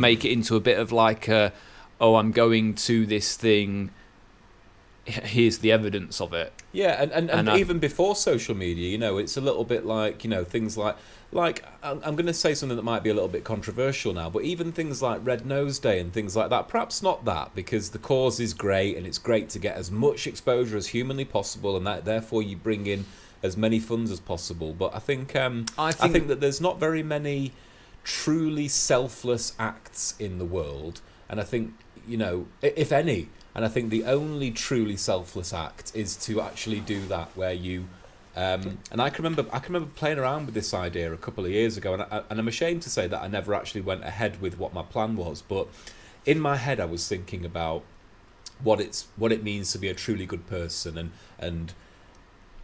make it into a bit of like I'm going to this thing, here's the evidence of it. Yeah, and even before social media, it's a little bit like, things like I'm going to say something that might be a little bit controversial now, but even things like Red Nose Day and things like that, perhaps not that, because the cause is great and it's great to get as much exposure as humanly possible, and that therefore you bring in as many funds as possible. But I think that there's not very many truly selfless acts in the world, and I think if any, and I think the only truly selfless act is to actually do that, where you and I can remember playing around with this idea a couple of years ago, and I'm ashamed to say that I never actually went ahead with what my plan was, but in my head I was thinking about what it means to be a truly good person, and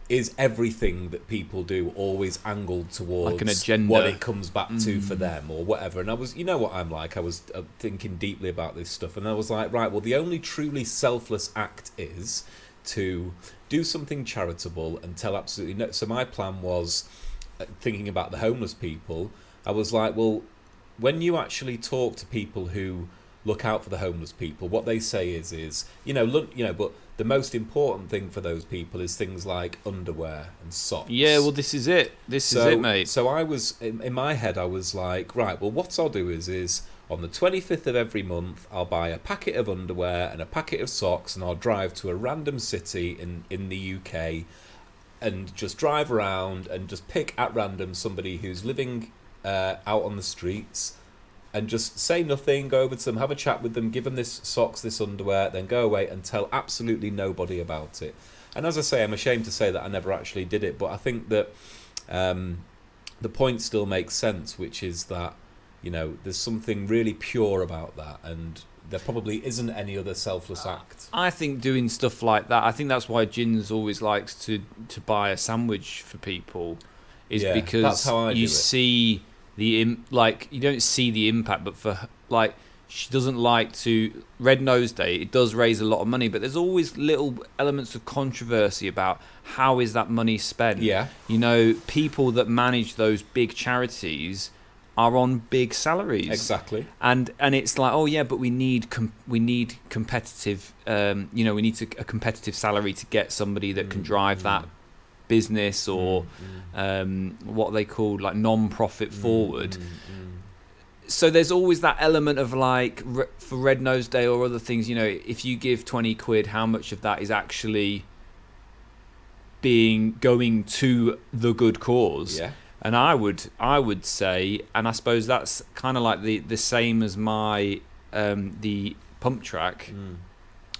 is everything that people do always angled towards like an agenda, what it comes back to for them or whatever? And I was, what I'm like, I was thinking deeply about this stuff, and I was like, right, well, the only truly selfless act is to do something charitable and tell absolutely no. So my plan was, thinking about the homeless people, I was like, well, when you actually talk to people who look out for the homeless people, what they say is but the most important thing for those people is things like underwear and socks. Yeah, well, this is it. This is it, mate. So I was, in my head, I was like, right, well, what I'll do is on the 25th of every month, I'll buy a packet of underwear and a packet of socks, and I'll drive to a random city in the UK and just drive around and just pick at random somebody who's living out on the streets, and just say nothing, go over to them, have a chat with them, give them this socks, this underwear, then go away and tell absolutely nobody about it. And as I say, I'm ashamed to say that I never actually did it, but I think that the point still makes sense, which is that, there's something really pure about that, and there probably isn't any other selfless act. I think doing stuff like that, I think that's why Jins always likes to buy a sandwich for people, is because that's how I you do it. see you don't see the impact, but for she doesn't like to Red Nose Day. It does raise a lot of money, but there's always little elements of controversy about how is that money spent. Yeah, people that manage those big charities are on big salaries. Exactly. And it's like, oh yeah, but we need competitive. We need a competitive salary to get somebody that can drive that business or what they call like non-profit forward. So there's always that element of for Red Nose Day or other things, if you give 20 quid, how much of that is actually going to the good cause? Yeah. And I would say, and I suppose that's kind of like the same as my the pump track.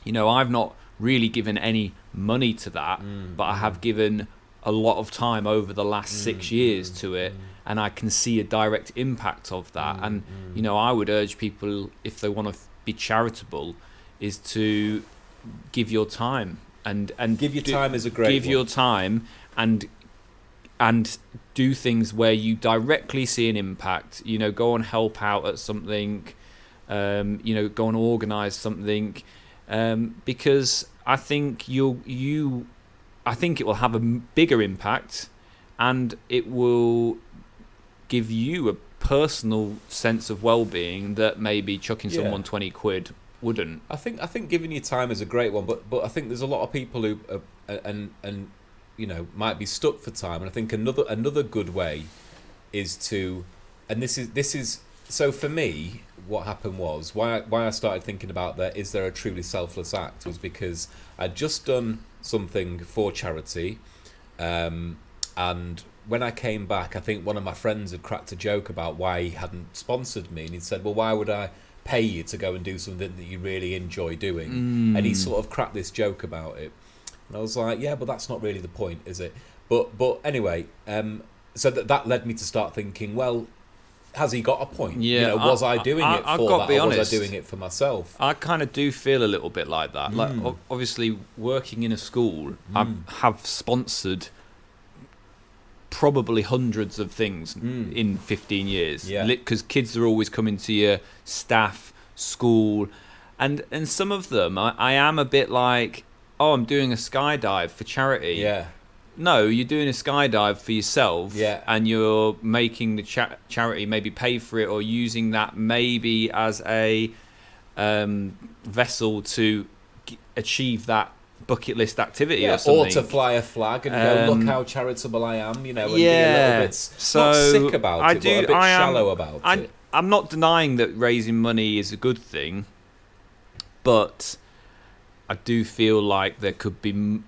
I've not really given any money to that, but I have given a lot of time over the last 6 years to it, and I can see a direct impact of that. And I would urge people, if they want to be charitable, is to give your time and give your time is a great give one. your time and do things where you directly see an impact. Go and help out at something. Go and organise something, because I think I think it will have a bigger impact, and it will give you a personal sense of well-being that maybe chucking someone 20 quid wouldn't. I think giving your time is a great one, but I think there's a lot of people who might be stuck for time, and I think another good way is to, and this is so for me, what happened was why I started thinking about that, is there a truly selfless act, was because I'd just done something for charity, and when I came back, I think one of my friends had cracked a joke about why he hadn't sponsored me, and he said, well, why would I pay you to go and do something that you really enjoy doing? And he sort of cracked this joke about it, and I was like, yeah, but that's not really the point, is it? But anyway, so that led me to start thinking, well, has he got a point? Yeah, was I doing it for that, or honest, was I doing it for myself? I kind of do feel a little bit like that. Like, obviously, working in a school, I have sponsored probably hundreds of things in 15 years. Yeah. Because kids are always coming to you, staff, school, and some of them, I am a bit like, oh, I'm doing a skydive for charity. Yeah. No, you're doing a skydive for yourself, and you're making the charity maybe pay for it, or using that maybe as a vessel to achieve that bucket list activity or something. Or to fly a flag and go, look how charitable I am, and be a little bit not sick about it, but a bit shallow about it. I'm not denying that raising money is a good thing, but I do feel like there could be a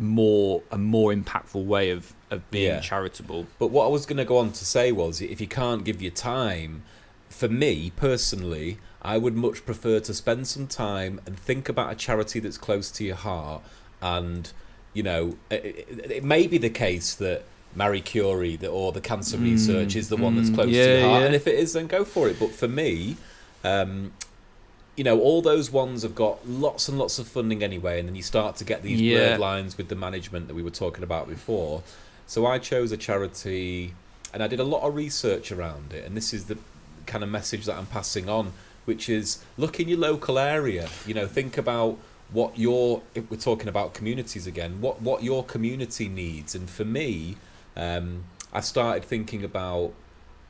more impactful way of being charitable. But what I was going to go on to say was, if you can't give your time, for me personally, I would much prefer to spend some time and think about a charity that's close to your heart. And it may be the case that Marie Curie or the cancer research is the one that's close to your heart, and if it is, then go for it. But for me, all those ones have got lots and lots of funding anyway, and then you start to get these blurred lines with the management that we were talking about before. So I chose a charity, and I did a lot of research around it, and this is the kind of message that I'm passing on, which is look in your local area. Think about if we're talking about communities again, what your community needs. And for me, I started thinking about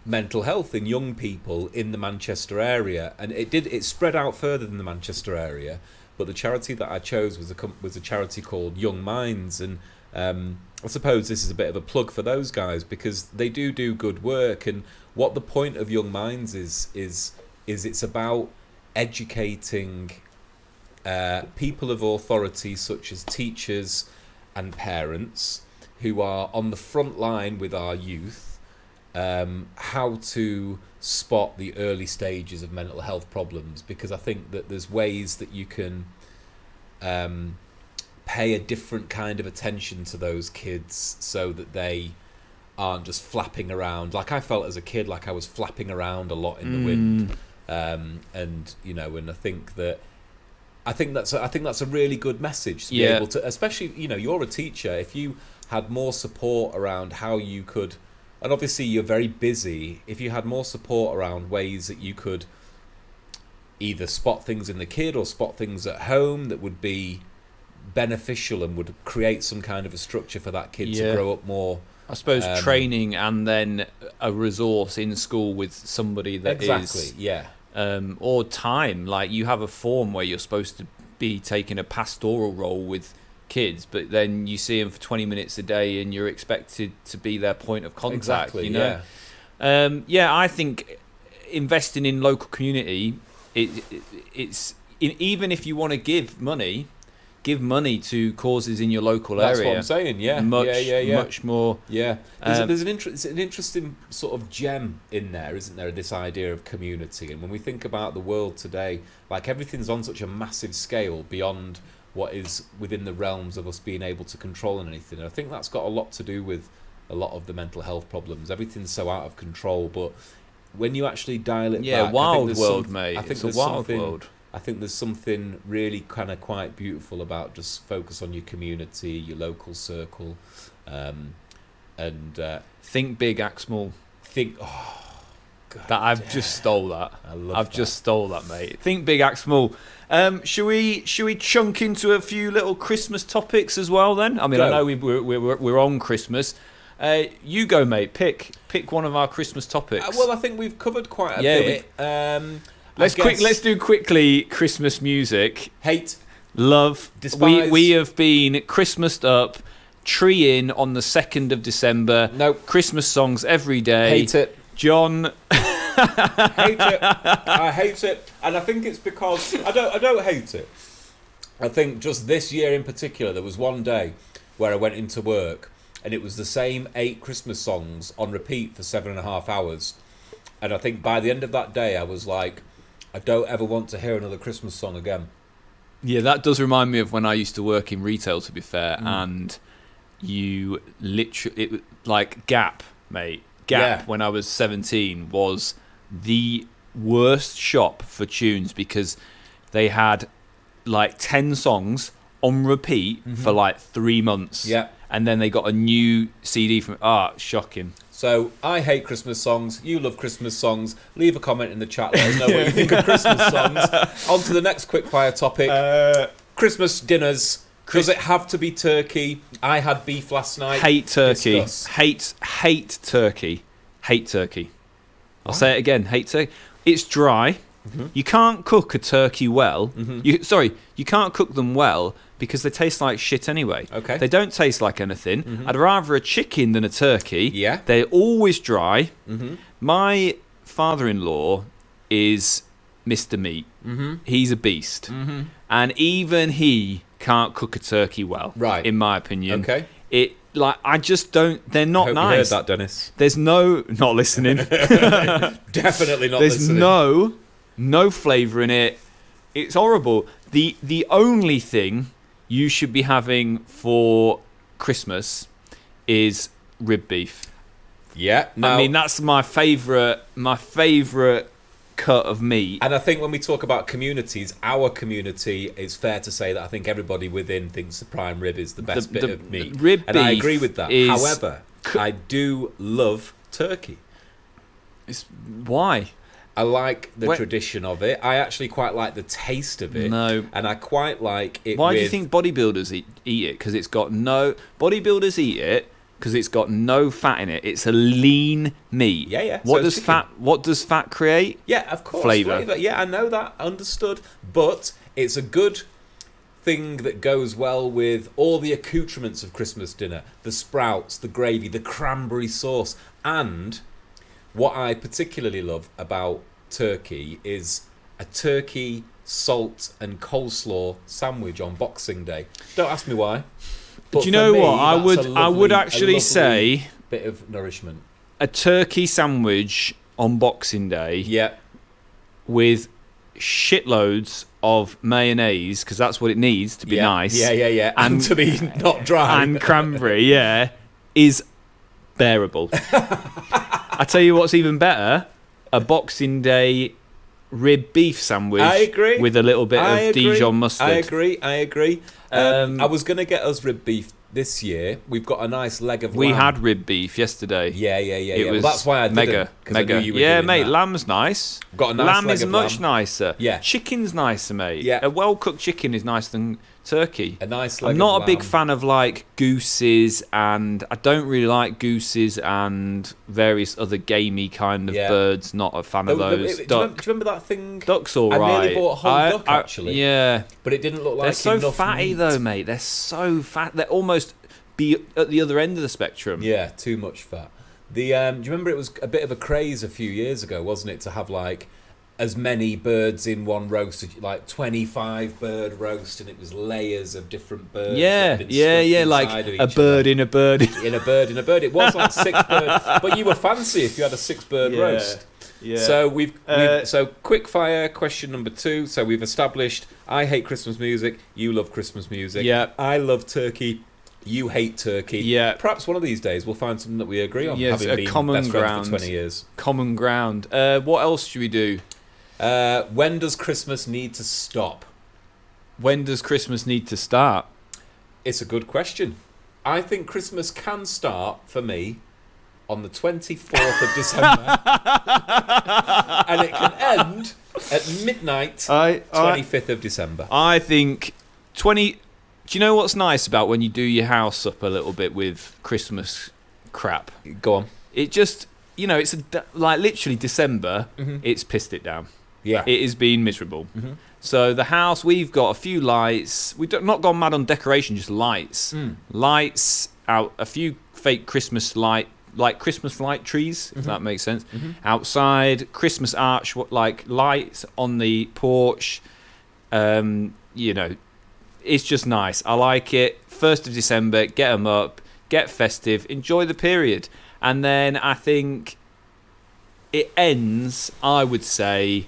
mental health in young people in the Manchester area, and it spread out further than the Manchester area. But the charity that I chose was a charity called Young Minds, and I suppose this is a bit of a plug for those guys, because they do good work. And what the point of Young Minds is it's about educating people of authority, such as teachers and parents, who are on the front line with our youth, how to spot the early stages of mental health problems. Because I think that there's ways that you can pay a different kind of attention to those kids, so that they aren't just flapping around. Like I felt as a kid, like I was flapping around a lot in the wind, and I think that's a really good message to be able to, especially, you're a teacher. If you had more support around how you could, and obviously you're very busy, if you had more support around ways that you could either spot things in the kid or spot things at home that would be beneficial and would create some kind of a structure for that kid to grow up more. I suppose training, and then a resource in school with somebody that or time. Like you have a form where you're supposed to be taking a pastoral role with kids, but then you see them for 20 minutes a day and you're expected to be their point of contact. I think investing in local community, even if you want to give money to causes in your local area. That's what I'm saying. Much more. Yeah, there's an interesting sort of gem in there, isn't there? This idea of community, and when we think about the world today, like everything's on such a massive scale beyond what is within the realms of us being able to control anything. And I think that's got a lot to do with a lot of the mental health problems. Everything's so out of control, but when you actually dial it back, wild world, mate. I think it's a wild world. I think there's something really kind of quite beautiful about just focus on your community, your local circle, and think big, act small. God, just stole that. I've just stole that, mate. Think big, act small. Should we chunk into a few little Christmas topics as well then? I mean, I know we're on Christmas. You go, mate. Pick one of our Christmas topics. Well, I think we've covered quite a bit. Let's do quickly Christmas music. Hate, love, despise. We have been Christmased up, tree in on the 2nd of December. Nope. Christmas songs every day. Hate it. John. Hate it. I hate it, and I think it's because I don't hate it. I think just this year in particular, there was one day where I went into work and it was the same 8 Christmas songs on repeat for 7.5 hours, and I think by the end of that day I was like, I don't ever want to hear another Christmas song again. Yeah, that does remind me of when I used to work in retail, to be fair, and you literally, like Gap, mate. Gap, when I was 17, was the worst shop for tunes, because they had like 10 songs on repeat for like 3 months. Yeah. And then they got a new CD from... shocking. So, I hate Christmas songs. You love Christmas songs. Leave a comment in the chat. Let us know what you think of Christmas songs. On to the next quickfire topic. Christmas dinners. Does it have to be turkey? I had beef last night. Hate turkey. Discuss. Hate turkey. Hate turkey. I'll say it again. Hate turkey. It's dry. Mm-hmm. You can't cook a turkey well. Mm-hmm. You can't cook them well because they taste like shit anyway. Okay. They don't taste like anything. Mm-hmm. I'd rather a chicken than a turkey. Yeah. They're always dry. Mm-hmm. My father-in-law is Mr. Meat. Mm-hmm. He's a beast. Mm-hmm. And even he can't cook a turkey well, right, in my opinion. Okay. I just don't... They're not Hope nice. You heard that, Dennis. There's no... Not listening. Definitely not listening. There's no flavour in it. It's horrible. The only thing you should be having for Christmas is rib beef. Yeah. Now, I mean, that's my favourite cut of meat. And I think when we talk about communities, our community, it's fair to say that I think everybody within thinks the prime rib is the best bit of meat. Rib and beef I agree with that. However, I do love turkey. Why? I like the tradition of it. I actually quite like the taste of it. No. And I quite like it. Why do you think bodybuilders eat it? Because it's got no... Bodybuilders eat it because it's got no fat in it. It's a lean meat. Yeah. What does fat create? Yeah, of course. Flavour. Yeah, I know that. Understood. But it's a good thing that goes well with all the accoutrements of Christmas dinner. The sprouts, the gravy, the cranberry sauce. And what I particularly love about turkey is a turkey, salt and coleslaw sandwich on Boxing Day. Don't ask me why. But do you know me, what? I would actually say bit of nourishment. A turkey sandwich on Boxing Day. Yeah. With shitloads of mayonnaise, because that's what it needs to be nice. Yeah. And to be not dry. And cranberry, is bearable. I tell you what's even better, a Boxing Day rib beef sandwich. I agree. With a little bit of Dijon mustard. I agree. I was going to get us rib beef this year. We've got a nice leg of lamb. We had rib beef yesterday. Yeah. Well, that's why I didn't. Mega. Yeah, mate, lamb's nice. Got a nice lamb leg is of much lamb. Nicer. Yeah. Chicken's nicer, mate. Yeah. A well-cooked chicken is nicer than turkey. A nice leg I'm not of a big lamb. fan of like gooses, and I don't really like gooses and various other gamey kind of birds. Not a fan of those. Do you remember that thing? Duck's all right. I nearly bought a whole duck actually. Yeah. But it didn't look like they're so enough fatty meat. though, mate. They're so fat. They're almost be at the other end of the spectrum. Yeah, too much fat. Do you remember it was a bit of a craze a few years ago, wasn't it, to have like as many birds in one roast, like 25 bird roast, and it was layers of different birds. Yeah, like a bird in a bird. In a bird in a bird. It was like 6 birds, but you were fancy if you had a 6 bird roast. Yeah. So so quick fire question number 2. So we've established I hate Christmas music, you love Christmas music. Yeah. I love turkey. You hate turkey. Yeah. Perhaps one of these days we'll find something that we agree on. Yes, having been common best ground. friends for 20 years. Common ground. What else should we do? When does Christmas need to stop? When does Christmas need to start? It's a good question. I think Christmas can start, for me, on the 24th of December. And it can end at midnight, 25th of December. I think 20... Do you know what's nice about when you do your house up a little bit with Christmas crap? Go on. It just, it's like literally December, it's pissed it down. Yeah. It has been miserable. Mm-hmm. So the house, we've got a few lights. We've not gone mad on decoration, just lights. Lights out, a few fake Christmas like Christmas light trees, if that makes sense. Outside, Christmas arch, like lights on the porch. It's just nice. I like it. 1st of December, get them up, get festive, enjoy the period. And then I think it ends, I would say,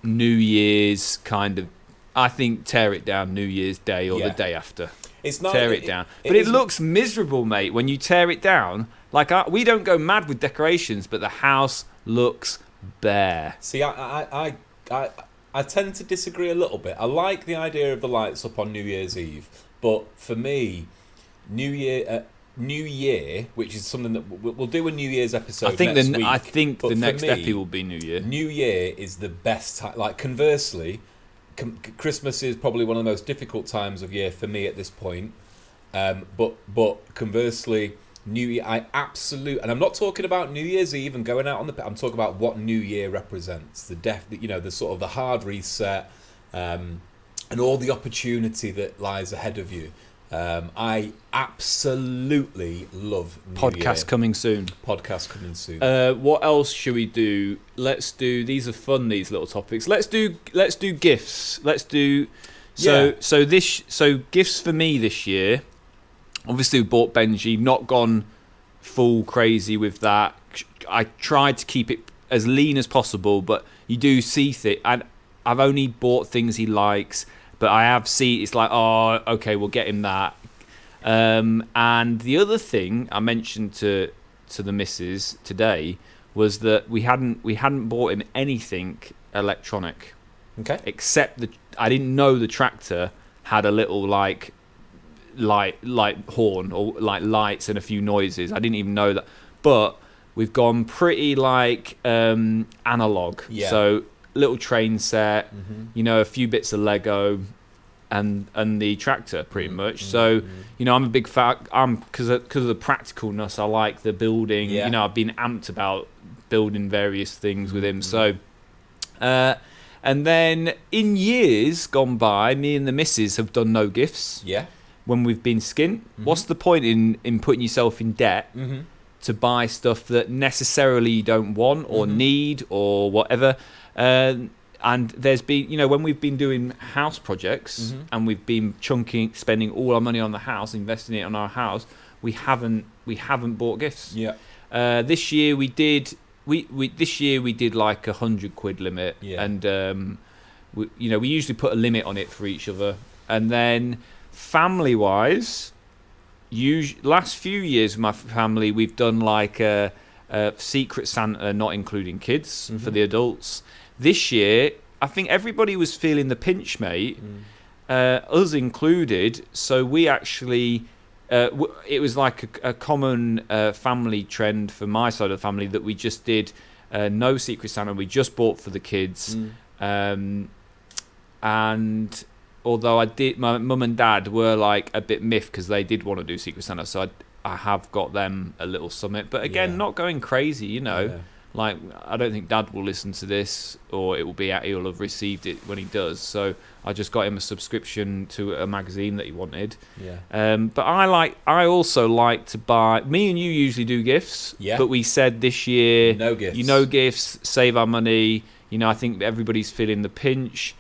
New Year's kind of. I think tear it down New Year's Day or the day after. It's not tear it down. But it looks miserable, mate, when you tear it down. Like we don't go mad with decorations, but the house looks bare. See, I tend to disagree a little bit. I like the idea of the lights up on New Year's Eve, but for me, New Year, which is something that we'll do a New Year's episode next week. I think the next epi will be New Year. New Year is the best time. Like conversely, Christmas is probably one of the most difficult times of year for me at this point. But conversely, New Year, and I'm not talking about New Year's Eve and going out on I'm talking about what New Year represents. The sort of the hard reset, and all the opportunity that lies ahead of you. I absolutely love New Year. Podcast coming soon. What else should we do? Let's do. These are fun. These little topics. Let's do gifts. Let's do. So gifts for me this year. Obviously, we bought Benji. Not gone full crazy with that. I tried to keep it as lean as possible, but you do see it. And I've only bought things he likes, but I have seen it's like, oh, okay, we'll get him that. And the other thing I mentioned to the missus today was that we hadn't bought him anything electronic. Okay. Except I didn't know the tractor had a little like horn or like lights and a few noises. I didn't even know that. But we've gone pretty like analog. Yeah. So little train set, a few bits of Lego, and the tractor pretty much. So I'm a big fan. Because of the practicalness. I like the building. Yeah. I've been amped about building various things with him. So, and then in years gone by, me and the missus have done no gifts. Yeah. When we've been skint, what's the point in putting yourself in debt to buy stuff that necessarily you don't want or need or whatever? And there's been, when we've been doing house projects and we've been spending all our money on the house, investing it on our house, we haven't bought gifts. Yeah. This year we did. This year we did like £100 limit, and we usually put a limit on it for each other, and then family-wise, last few years with my family, we've done like a Secret Santa, not including kids, for the adults. This year, I think everybody was feeling the pinch, mate, us included. So we actually. It was like a common family trend for my side of the family that we just did no Secret Santa. We just bought for the kids, and although my mum and dad were like a bit miffed because they did want to do Secret Santa, so I have got them a little summit. But again, not going crazy, Yeah. Like, I don't think Dad will listen to this, or he'll have received it when he does. So I just got him a subscription to a magazine that he wanted. Yeah. But I also like to buy. Me and you usually do gifts. Yeah. But we said this year, no gifts. No gifts. Save our money. I think everybody's feeling the pinch.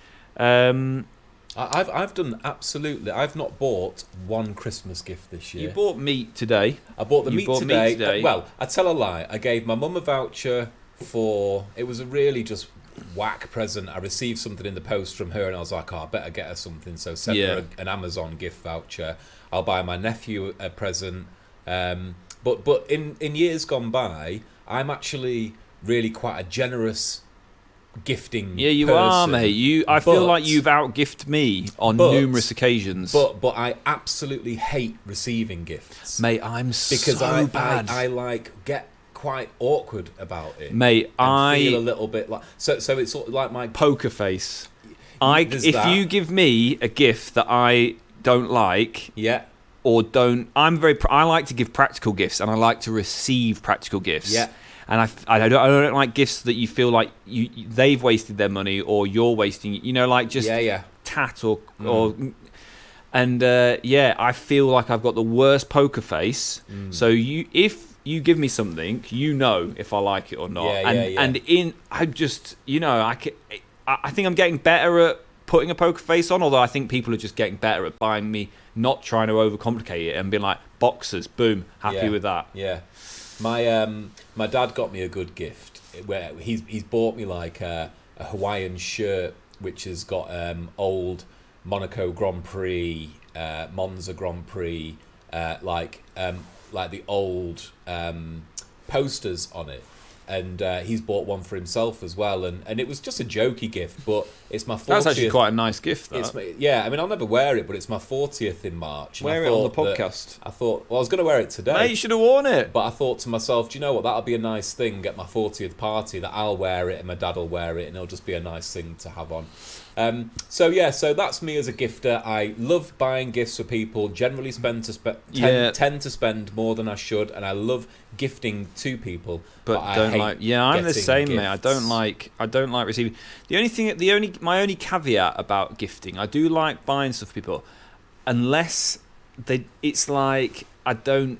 I've done absolutely. I've not bought one Christmas gift this year. You bought meat today. I bought the meat today. Well, I tell a lie. I gave my mum a voucher for. It was a really just whack present. I received something in the post from her, and I was like, "Oh, I better get her something." So send her an Amazon gift voucher. I'll buy my nephew a present. But in years gone by, I'm actually really quite a generous gifting you person. are, mate. I feel like you've out-gifted me on numerous occasions. But I absolutely hate receiving gifts, mate. I'm because so bad. I like get quite awkward about it, mate. I feel a little bit like so it's sort of like my poker face. If you give me a gift that I don't like, or don't, I like to give practical gifts, and I like to receive practical gifts. Yeah. And I don't like gifts that you feel like they've wasted their money or you're wasting. Like just tat or and I feel like I've got the worst poker face. So if you give me something, if I like it or not. And I just I think I'm getting better at putting a poker face on. Although I think people are just getting better at buying me, not trying to overcomplicate it and being like boxers, boom, happy with that. Yeah. My dad got me a good gift where he's bought me like a Hawaiian shirt which has got old Monaco Grand Prix, Monza Grand Prix, like the old posters on it, and he's bought one for himself as well, and it was just a jokey gift, but it's my 40th. That's actually quite a nice gift, that. I mean, I'll never wear it, but it's my 40th in March. Wear it on the podcast. I was going to wear it today. Mate, you should have worn it. But I thought to myself, do you know what, that'll be a nice thing at my 40th party, that I'll wear it and my dad will wear it, and it'll just be a nice thing to have on. So that's me as a gifter. I love buying gifts for people. Generally tend to spend more than I should, and I love gifting to people. But I don't like. Yeah, I'm the same, mate. I don't like receiving. My only caveat about gifting, I do like buying stuff for people, unless it's like I don't.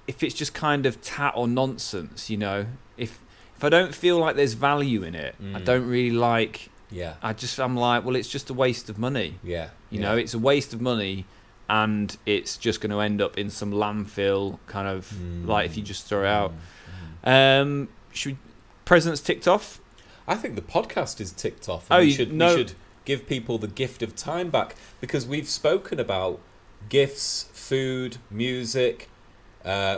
If it's just kind of tat or nonsense, If I don't feel like there's value in it, I don't really like. Yeah. I'm like, well, it's just a waste of money. Yeah. It's a waste of money, and it's just going to end up in some landfill, kind of like if you just throw it out. Should presents ticked off? I think the podcast is ticked off. And we should give people the gift of time back, because we've spoken about gifts, food, music.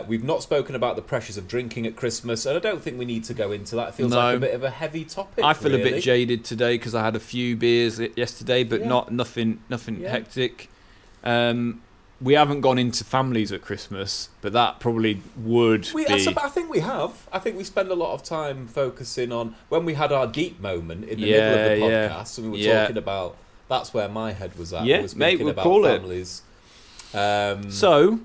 We've not spoken about the pressures of drinking at Christmas, and I don't think we need to go into that. It feels like a bit of a heavy topic. I feel a bit jaded today because I had a few beers yesterday, but nothing hectic. we haven't gone into families at Christmas, but that probably would be... I think we have. I think we spend a lot of time focusing on when we had our deep moment in the middle of the podcast, and we were talking about... That's where my head was at. Yeah, was mate, we'll about call families. So,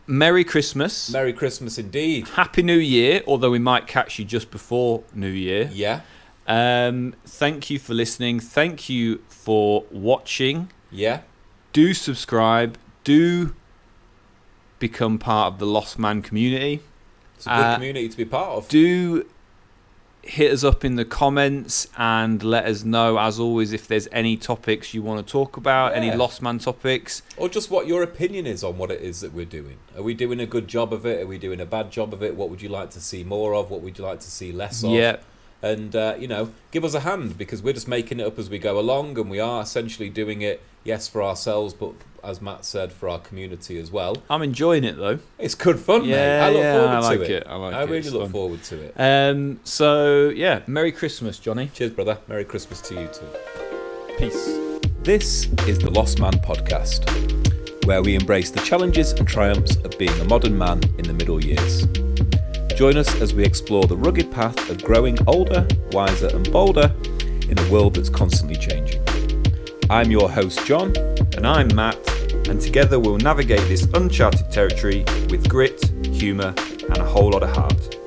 Merry Christmas. Merry Christmas indeed. Happy New Year, although we might catch you just before New Year. Yeah. Thank you for listening. Thank you for watching. Yeah. Do subscribe. Do become part of the Lost Man community. It's a good community to be part of. Do hit us up in the comments and let us know, as always, if there's any topics you want to talk about, any Lost Man topics. Or just what your opinion is on what it is that we're doing. Are we doing a good job of it? Are we doing a bad job of it? What would you like to see more of? What would you like to see less of? Yeah. And, give us a hand, because we're just making it up as we go along, and we are essentially doing it, yes, for ourselves, but as Matt said, for our community as well. I'm enjoying it, though. It's good fun, mate. I look forward to it. I really look fun. forward to it. Merry Christmas, Johnny. Cheers, brother. Merry Christmas to you too. Peace. This is the Lost Man podcast, where we embrace the challenges and triumphs of being a modern man in the middle years. Join us as we explore the rugged path of growing older, wiser and bolder in a world that's constantly changing. I'm your host, John. And I'm Matt. And together we'll navigate this uncharted territory with grit, humour and a whole lot of heart.